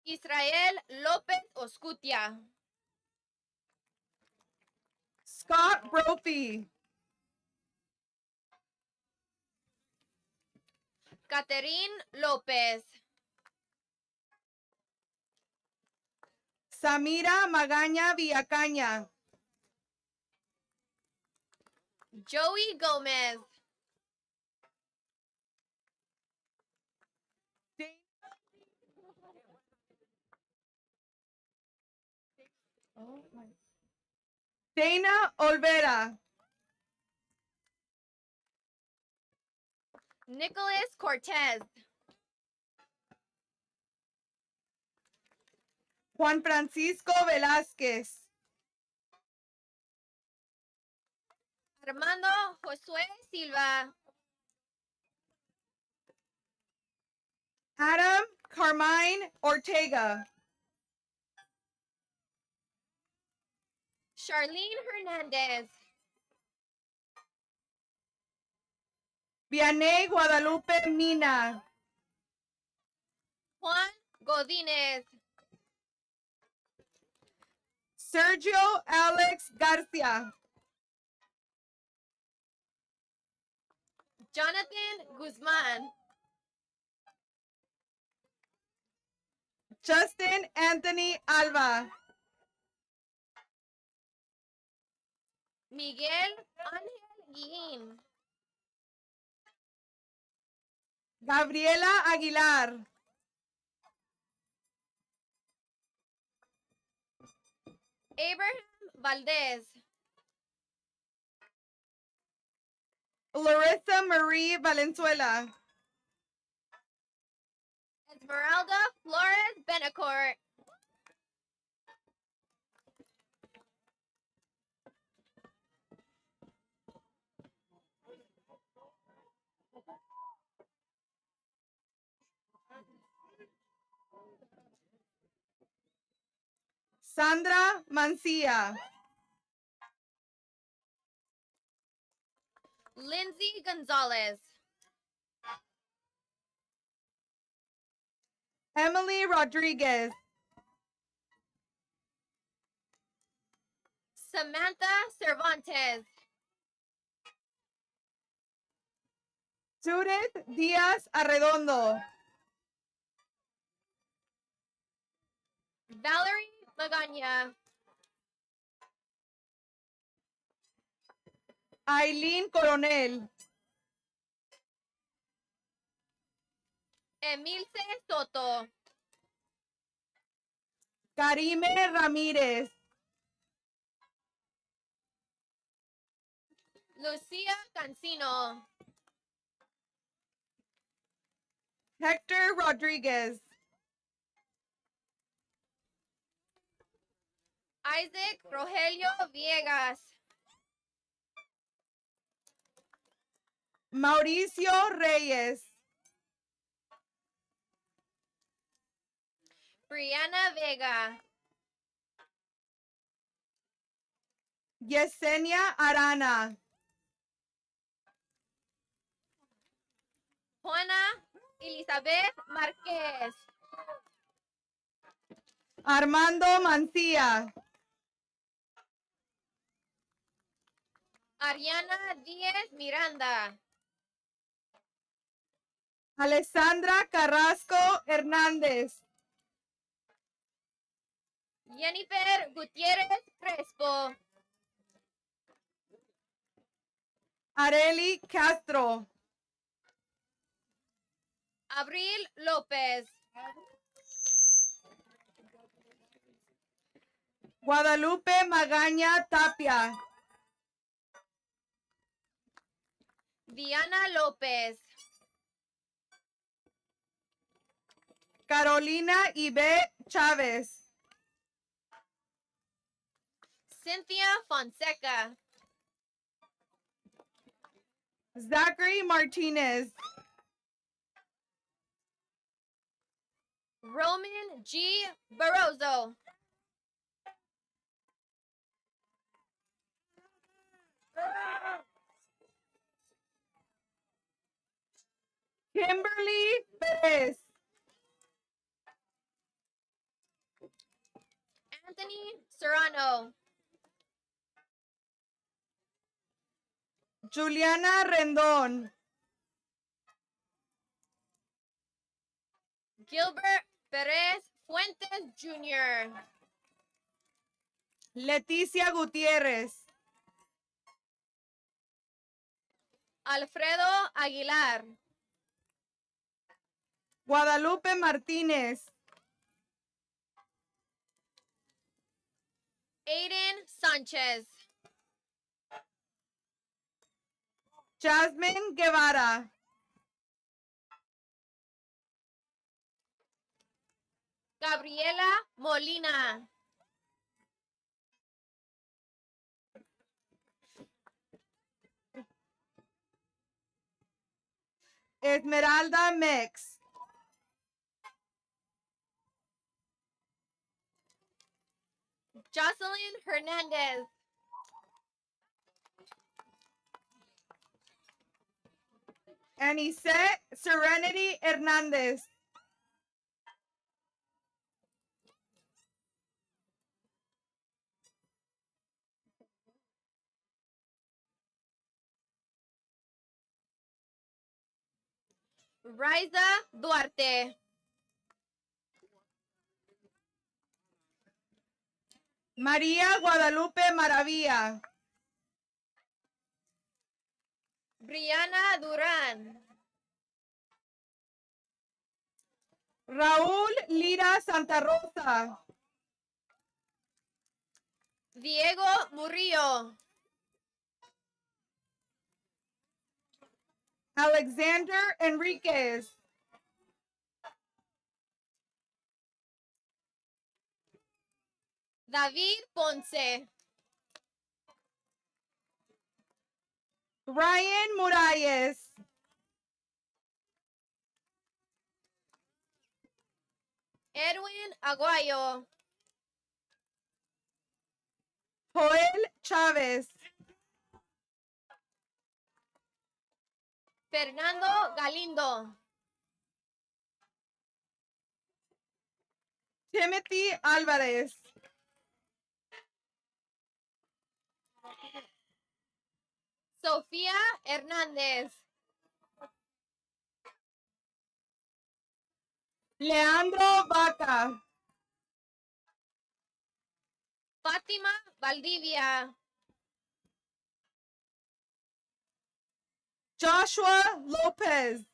Speaker 9: Israel López Oscutia.
Speaker 10: Scott Brophy.
Speaker 9: Catherine López.
Speaker 10: Samira Magaña Villacaña.
Speaker 9: Joey Gomez.
Speaker 10: Dana Olvera.
Speaker 9: Nicholas Cortez.
Speaker 10: Juan Francisco Velázquez.
Speaker 9: Armando Josué Silva.
Speaker 10: Adam Carmine Ortega.
Speaker 9: Charlene Hernandez.
Speaker 10: Vianey Guadalupe Mina.
Speaker 9: Juan Godínez.
Speaker 10: Sergio Alex Garcia.
Speaker 9: Jonathan Guzman.
Speaker 10: Justin Anthony Alba.
Speaker 9: Miguel Ángel Guillín.
Speaker 10: Gabriela Aguilar.
Speaker 9: Abraham Valdez.
Speaker 10: Larissa Marie Valenzuela.
Speaker 9: Esmeralda Flores Benacourt.
Speaker 10: Sandra Mancia.
Speaker 9: Lindsay Gonzalez.
Speaker 10: Emily Rodriguez.
Speaker 9: Samantha Cervantes.
Speaker 10: Judith Díaz Arredondo.
Speaker 9: Valerie Magaña.
Speaker 10: Aileen Coronel.
Speaker 9: Emilce Soto.
Speaker 10: Karime Ramírez.
Speaker 9: Lucia Cancino.
Speaker 10: Hector Rodriguez.
Speaker 9: Isaac Rogelio Viegas.
Speaker 10: Mauricio Reyes.
Speaker 9: Brianna Vega.
Speaker 10: Yesenia Arana.
Speaker 9: Juana Elizabeth Márquez.
Speaker 10: Armando Mancía.
Speaker 9: Ariana Díez Miranda.
Speaker 10: Alessandra Carrasco Hernández.
Speaker 9: Jennifer Gutiérrez Crespo.
Speaker 10: Areli Castro.
Speaker 9: Abril López.
Speaker 10: Guadalupe Magaña Tapia.
Speaker 9: Diana López.
Speaker 10: Carolina Ibe Chávez.
Speaker 9: Cynthia Fonseca.
Speaker 10: Zachary Martinez.
Speaker 9: Roman G. Barroso.
Speaker 10: Kimberly Perez.
Speaker 9: Bethany Serrano.
Speaker 10: Juliana Rendon.
Speaker 9: Gilbert Perez Fuentes Jr.
Speaker 10: Leticia Gutierrez.
Speaker 9: Alfredo Aguilar.
Speaker 10: Guadalupe Martínez.
Speaker 9: Aiden Sanchez.
Speaker 10: Jasmine Guevara.
Speaker 9: Gabriela Molina.
Speaker 10: Esmeralda Mex.
Speaker 9: Jocelyn Hernandez.
Speaker 10: Anisette Serenity Hernandez.
Speaker 9: Riza Duarte.
Speaker 10: María Guadalupe Maravilla.
Speaker 9: Brianna Duran.
Speaker 10: Raúl Lira Santa Rosa.
Speaker 9: Diego Murillo.
Speaker 10: Alexander Enriquez.
Speaker 9: David Ponce.
Speaker 10: Ryan Muralles.
Speaker 9: Edwin Aguayo.
Speaker 10: Joel Chávez.
Speaker 9: Fernando Galindo.
Speaker 10: Timothy Álvarez.
Speaker 9: Sofía Hernández.
Speaker 10: Leandro Vaca.
Speaker 9: Fátima Valdivia.
Speaker 10: Joshua Lopez.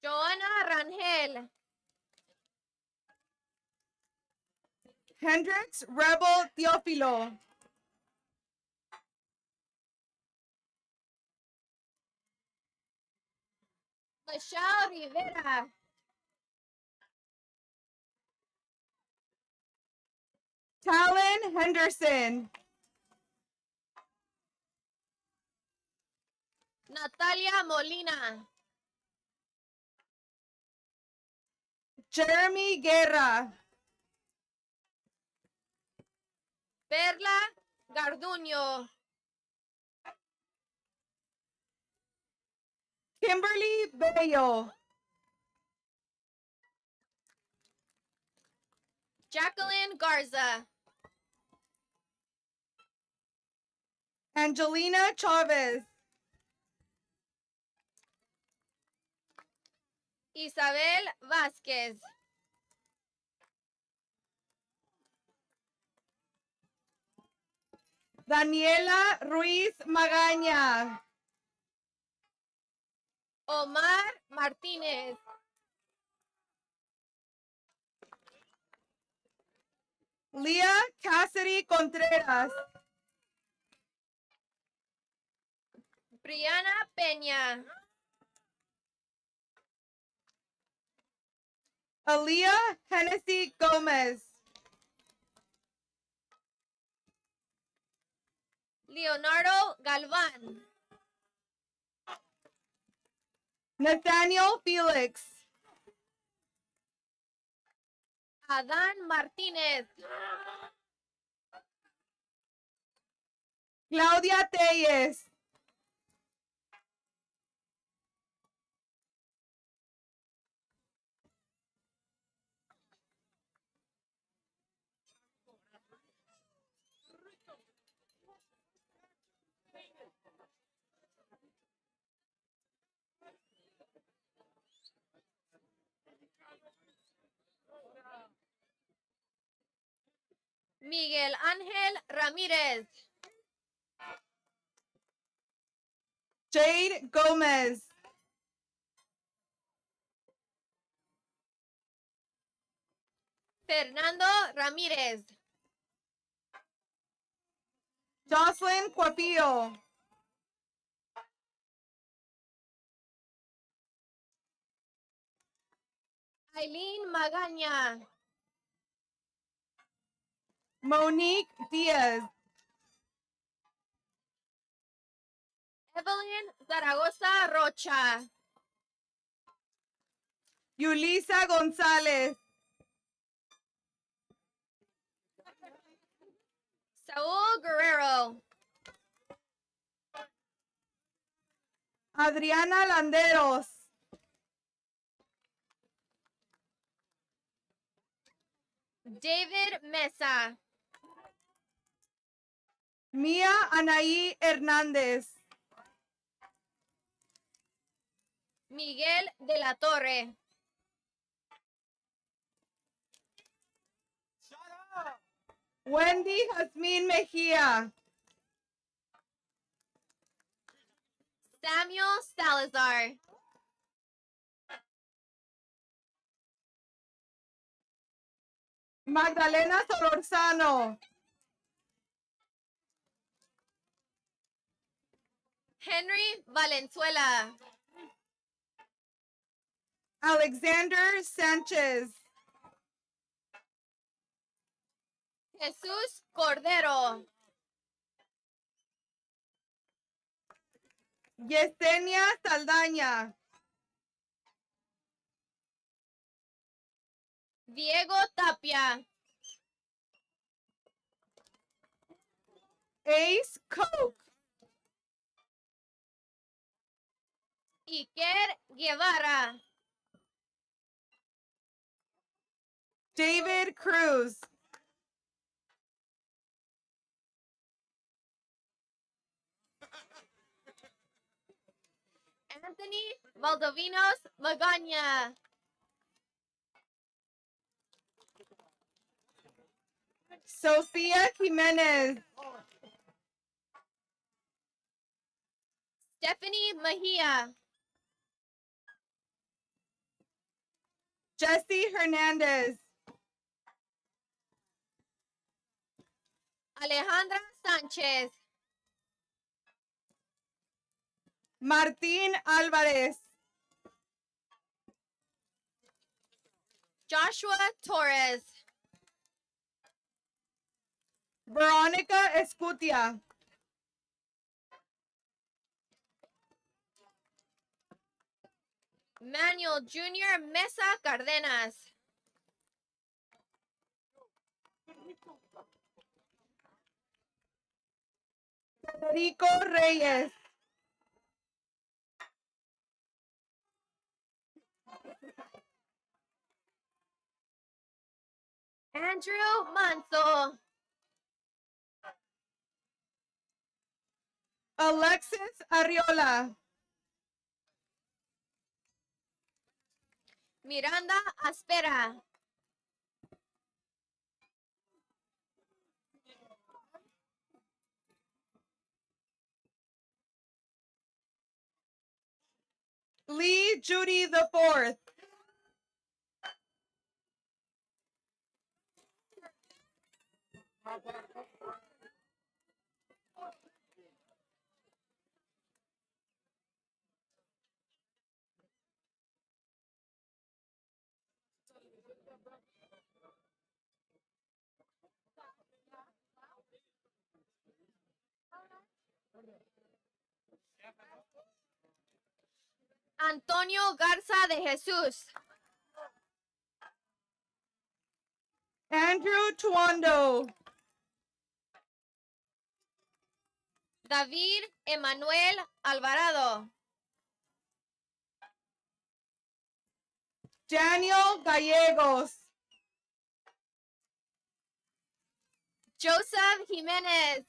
Speaker 9: Joana Rangel.
Speaker 10: Hendrix Rebel Teófilo.
Speaker 9: Michelle Rivera.
Speaker 10: Talon Henderson.
Speaker 9: Natalia Molina.
Speaker 10: Jeremy Guerra.
Speaker 9: Perla Garduño.
Speaker 10: Kimberly Bello.
Speaker 9: Jacqueline Garza.
Speaker 10: Angelina Chavez.
Speaker 9: Isabel Vázquez.
Speaker 10: Daniela Ruiz Magaña.
Speaker 9: Omar Martínez.
Speaker 10: Leah Cassidy Contreras.
Speaker 9: Brianna Peña.
Speaker 10: Aaliyah Hennessy Gomez.
Speaker 9: Leonardo Galván.
Speaker 10: Nathaniel Felix.
Speaker 9: Adán Martínez.
Speaker 10: Claudia Telles.
Speaker 9: Miguel Ángel Ramírez.
Speaker 10: Jade Gomez.
Speaker 9: Fernando Ramírez.
Speaker 10: Jocelyn Cuapillo.
Speaker 9: Aileen Magaña.
Speaker 10: Monique Diaz.
Speaker 9: Evelyn Zaragoza Rocha.
Speaker 10: Yulisa Gonzalez.
Speaker 9: Saúl Guerrero.
Speaker 10: Adriana Landeros.
Speaker 9: David Mesa.
Speaker 10: Mia Anaí Hernández.
Speaker 9: Miguel de la Torre.
Speaker 10: Wendy Jazmín Mejía.
Speaker 9: Samuel Salazar.
Speaker 10: Magdalena Solorzano.
Speaker 9: Henry Valenzuela.
Speaker 10: Alexander Sanchez.
Speaker 9: Jesús Cordero.
Speaker 10: Yesenia Saldaña.
Speaker 9: Diego Tapia.
Speaker 10: Ace Coke.
Speaker 9: Iker Guevara.
Speaker 10: David Cruz.
Speaker 9: Anthony Valdovinos Magaña.
Speaker 10: Sofía Jimenez.
Speaker 9: Stephanie Mejia.
Speaker 10: Jesse Hernandez.
Speaker 9: Alejandra Sánchez.
Speaker 10: Martín Álvarez.
Speaker 9: Joshua Torres.
Speaker 10: Verónica Escutia.
Speaker 9: Manuel Jr. Mesa Cardenas.
Speaker 10: Federico Reyes.
Speaker 9: Andrew Manso.
Speaker 10: Alexis Arriola.
Speaker 9: Miranda Aspera.
Speaker 10: Lee Judy the Fourth.
Speaker 9: Antonio Garza de Jesús.
Speaker 10: Andrew Tuondo.
Speaker 9: David Emanuel Alvarado.
Speaker 10: Daniel Gallegos.
Speaker 9: Joseph Jimenez.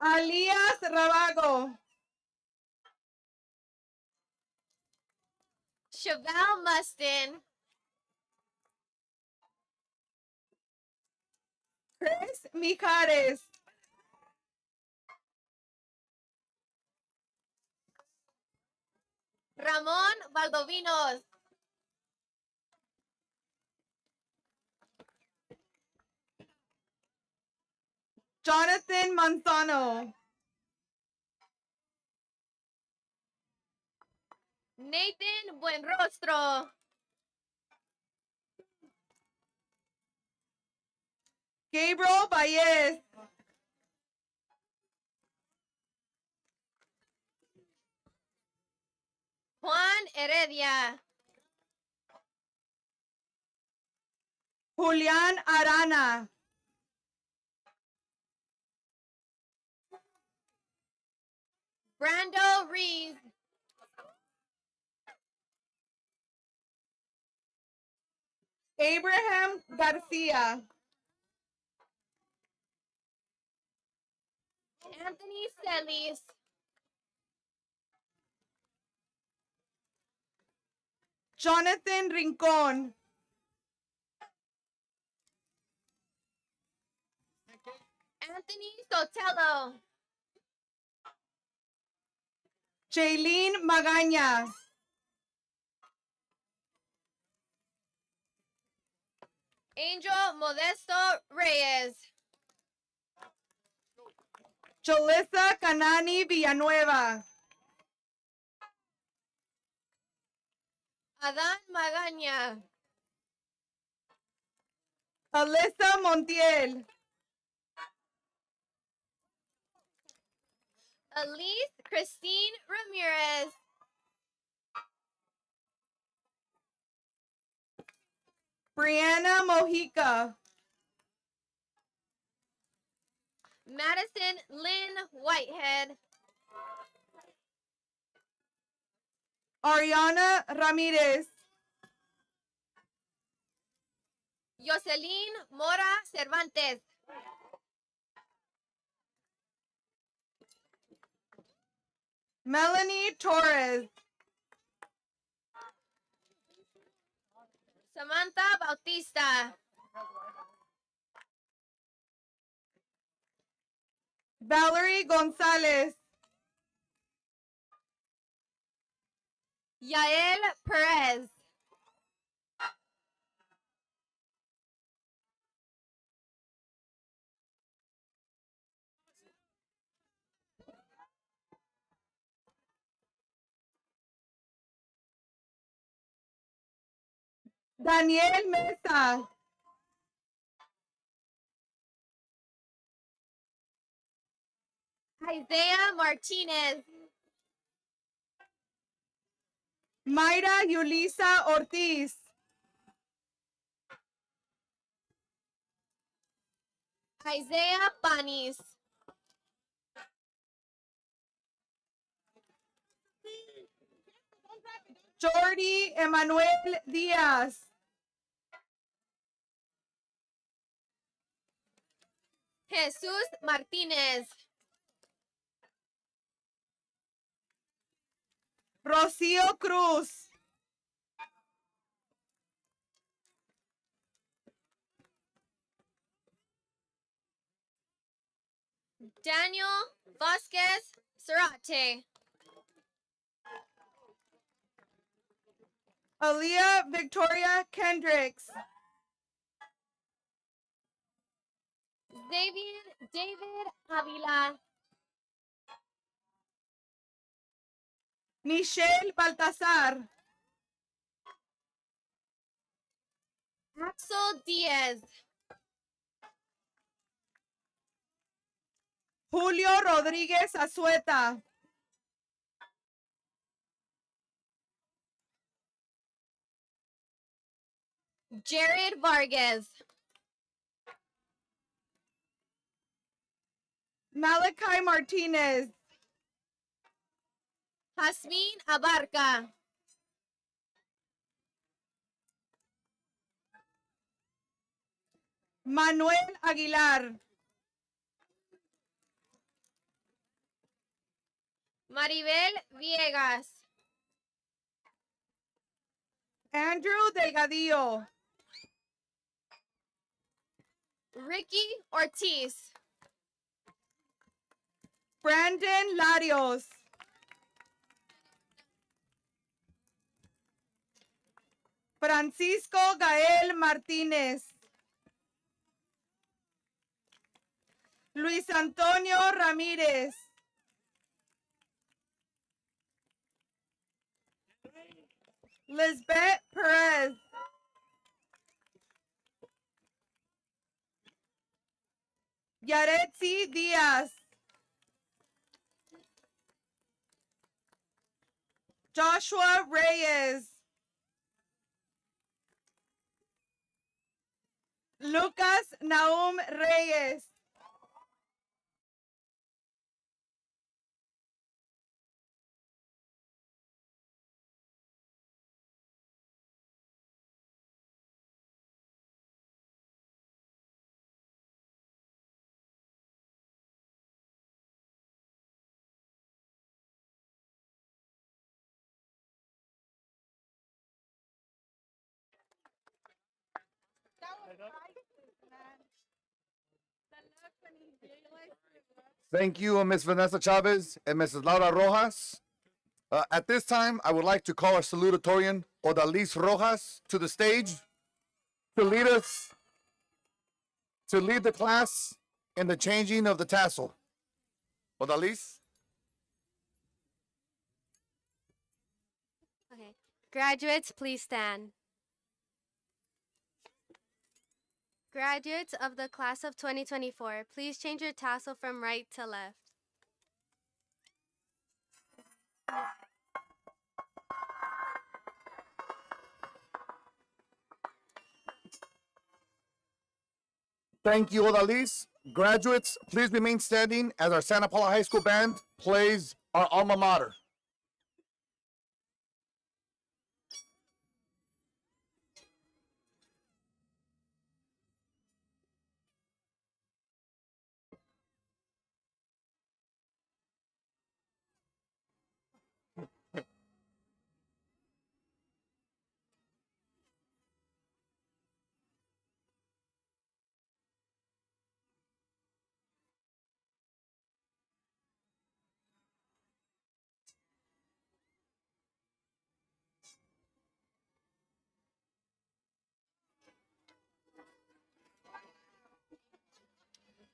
Speaker 10: Alias Rabago.
Speaker 9: Chevelle Mustin.
Speaker 10: Chris Mijares.
Speaker 9: Ramón Valdovinos.
Speaker 10: Jonathan Manzano.
Speaker 9: Nathan Buenrostro.
Speaker 10: Gabriel Baez.
Speaker 9: Juan Heredia.
Speaker 10: Julián Arana.
Speaker 9: Brando Reeves.
Speaker 10: Abraham Garcia.
Speaker 9: Anthony Celis.
Speaker 10: Jonathan Rincon.
Speaker 9: Anthony Sotelo.
Speaker 10: Jaylene Magaña.
Speaker 9: Angel Modesto Reyes.
Speaker 10: Jolissa Canani Villanueva.
Speaker 9: Adán Magaña.
Speaker 10: Alyssa Montiel.
Speaker 9: Elise Christine Ramirez.
Speaker 10: Brianna Mojica.
Speaker 9: Madison Lynn Whitehead.
Speaker 10: Ariana Ramirez.
Speaker 9: Jocelyn Mora Cervantes.
Speaker 10: Melanie Torres.
Speaker 9: Samantha Bautista.
Speaker 10: Valerie Gonzalez.
Speaker 9: Yael Perez.
Speaker 10: Daniel Mesa.
Speaker 9: Isaiah Martinez.
Speaker 10: Mayra Yulisa Ortiz.
Speaker 9: Isaiah Panis.
Speaker 10: Jordi Emanuel Díaz.
Speaker 9: Jesús Martínez.
Speaker 10: Rocío Cruz.
Speaker 9: Daniel Vasquez Cerate.
Speaker 10: Aaliyah Victoria Kendricks.
Speaker 9: Xavier David Avila.
Speaker 10: Michelle Baltazar.
Speaker 9: Axel Diaz.
Speaker 10: Julio Rodríguez Azueta.
Speaker 9: Jared Vargas.
Speaker 10: Malachi Martinez.
Speaker 9: Jasmine Abarca.
Speaker 10: Manuel Aguilar.
Speaker 9: Maribel Viegas.
Speaker 10: Andrew Delgadillo.
Speaker 9: Ricky Ortiz.
Speaker 10: Brandon Larios. Francisco Gael Martínez. Luis Antonio Ramírez. Lisbeth Perez. Yaretzi Díaz. Joshua Reyes. Lucas Naum Reyes.
Speaker 3: Thank you, Ms. Vanessa Chavez and Mrs. Laura Rojas. At this time, I would like to call our salutatorian, Odalis Rojas, to the stage to lead the class in the changing of the tassel. Odalis?
Speaker 6: Okay. Graduates, please stand. Graduates of the class of 2024, please change your tassel from right to left.
Speaker 3: Thank you, Odalis. Graduates, please remain standing as our Santa Paula High School band plays our alma mater.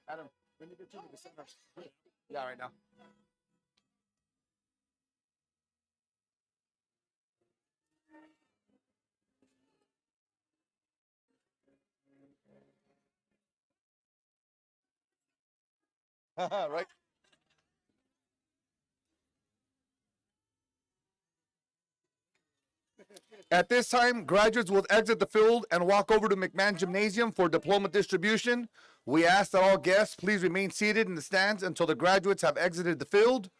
Speaker 3: Adam, when you get to the center. Yeah, right now. Right. At this time, graduates will exit the field and walk over to McMahon Gymnasium for diploma distribution. We ask that all guests please remain seated in the stands until the graduates have exited the field.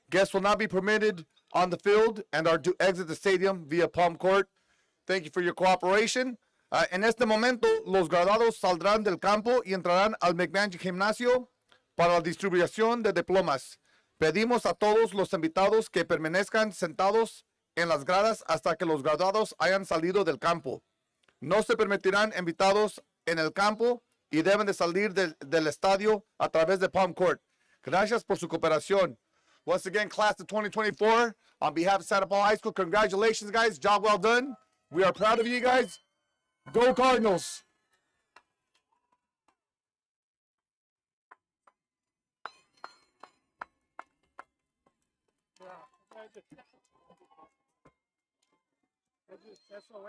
Speaker 3: Guests will not be permitted on the field and are to exit the stadium via Palm Court. Thank you for your cooperation. En este momento, los graduados saldrán del campo y entrarán al McMahon Gimnasio para la distribución de diplomas. Pedimos a todos los invitados que permanezcan sentados en las gradas hasta que los graduados hayan salido del campo. No se permitirán invitados en el campo y deben de salir del estadio a través de Palm Court. Gracias por su cooperación. Once again, class of 2024, on behalf of Santa Paula High School, congratulations, guys. Job well done. We are proud of you guys. Go Cardinals. Eso,